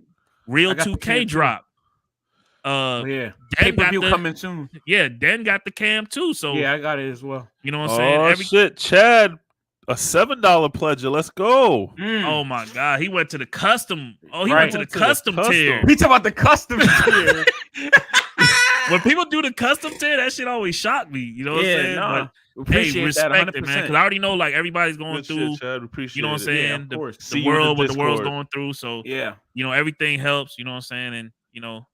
real 2K drop. Pay-per-view coming soon. Yeah, Dan got the cam too. So yeah, I got it as well. You know what I'm saying? Oh shit, Chad, a $7 pledge. Let's go. Oh my god, he went to the custom. Oh, he went to the custom tier. We talk about the custom tier. When people do the custom tier, that shit always shocked me. You know what I'm saying? Nah, but hey, respect it, man. Because I already know everybody's going through. Shit, Chad, appreciate you know what I'm saying? Yeah, the world, what the world's going through. So yeah, everything helps. You know what I'm saying? And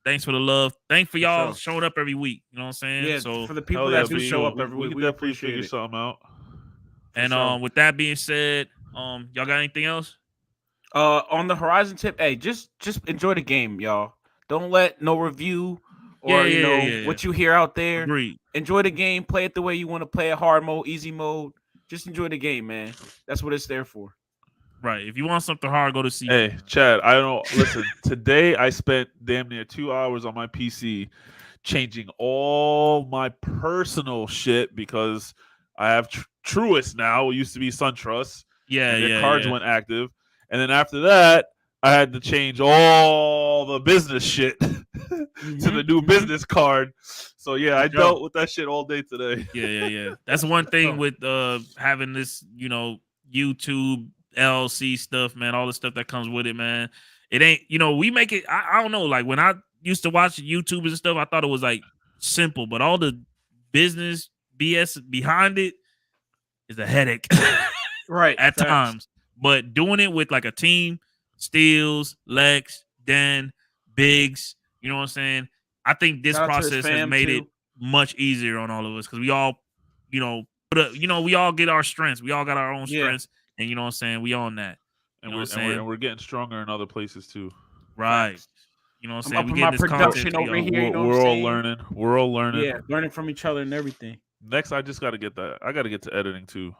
thanks for the love. Thanks for y'all showing up every week. You know what I'm saying? Yeah, so for the people that do show up every week, we appreciate you something out. And with that being said, y'all got anything else? On the Horizon tip, hey, just enjoy the game, y'all. Don't let no review or what you hear out there. Agreed. Enjoy the game. Play it the way you want to play it. Hard mode, easy mode. Just enjoy the game, man. That's what it's there for. Right. If you want something hard, go to see. Hey, Chad, I don't listen. Today I spent damn near 2 hours on my PC changing all my personal shit because I have Truist now. It used to be SunTrust. Yeah, their cards went active. And then after that, I had to change all the business shit to the new business card. So yeah, I dealt with that shit all day today. Yeah. That's one thing with having this, YouTube LLC stuff, man, all the stuff that comes with it, man. It ain't, we make it, I don't know, when I used to watch YouTubers and stuff, I thought it was simple, but all the business BS behind it is a headache. Right. At times. But doing it with a team, Steels, Lexx, Dan, Biggs, you know what I'm saying? I think this process has made it much easier on all of us because we all, we all get our strengths. We all got our own strengths. And you know what I'm saying? We own that. And we're getting stronger in other places too. Right. You know what I'm saying? We getting this production over here. We're all learning. We're all learning. Yeah, learning from each other and everything. Next, I just got to get that. I got to get to editing too.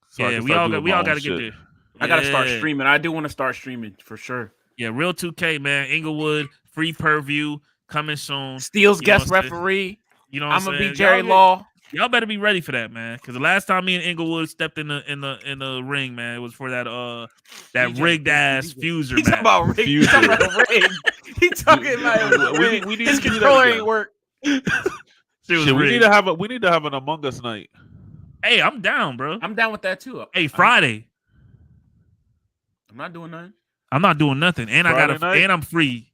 So we all got to get there. I got to start streaming. I do want to start streaming for sure. Yeah, Real 2K, man. Inglewood, free per-view, coming soon. Steele's guest referee. You know what I'm gonna be Jerry Law. Y'all better be ready for that, man. Because the last time me and Inglewood stepped in the ring, man, it was for that rigged ass fuser match. He talking about rig. He talking about rig. He talking about rig. His controller ain't work. Shit, we need to have an Among Us night. Hey, I'm down, bro. I'm down with that too. Hey, Friday. I'm not doing nothing. I'm not doing nothing, and and I'm free.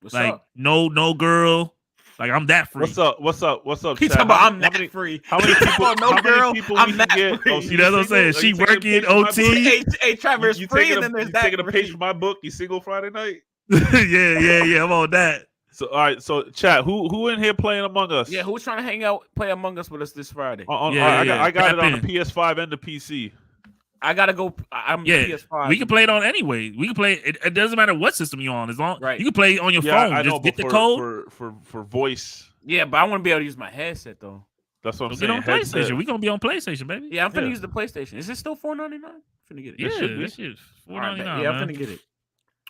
What's up? No girl. I'm that free. What's up? He's talking about I'm that free. How many people? No girl. I'm that free. Oh, you know what I'm saying? She working OT. Hey, Travis, free, and then there's that. You taking a page from my book? You single Friday night? yeah. I'm on that. So all right, so chat. Who in here playing Among Us? Yeah, who's trying to hang out, play Among Us with us this Friday? I got it on the PS5 and the PC. I gotta go. I'm PS5. We can play it on anyway. We can play it. It doesn't matter what system you're on. As long you can play it on your phone. I just know, get the code for voice. Yeah, but I want to be able to use my headset though. That's what I'm Get saying. on PlayStation. We gonna be on PlayStation, baby. Yeah, I'm finna use the PlayStation. Is it still $4.99? Finna get it. Yeah, That shit $4.99. Right, yeah, I'm finna get it.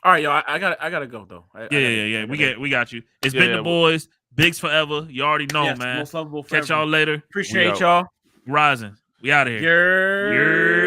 All right, y'all. I gotta go though. Yeah. We got you. It's been the boys. Bigs forever. You already know, man. Most lovable Catch y'all later. Appreciate y'all. Rising. We out of here. Yeah.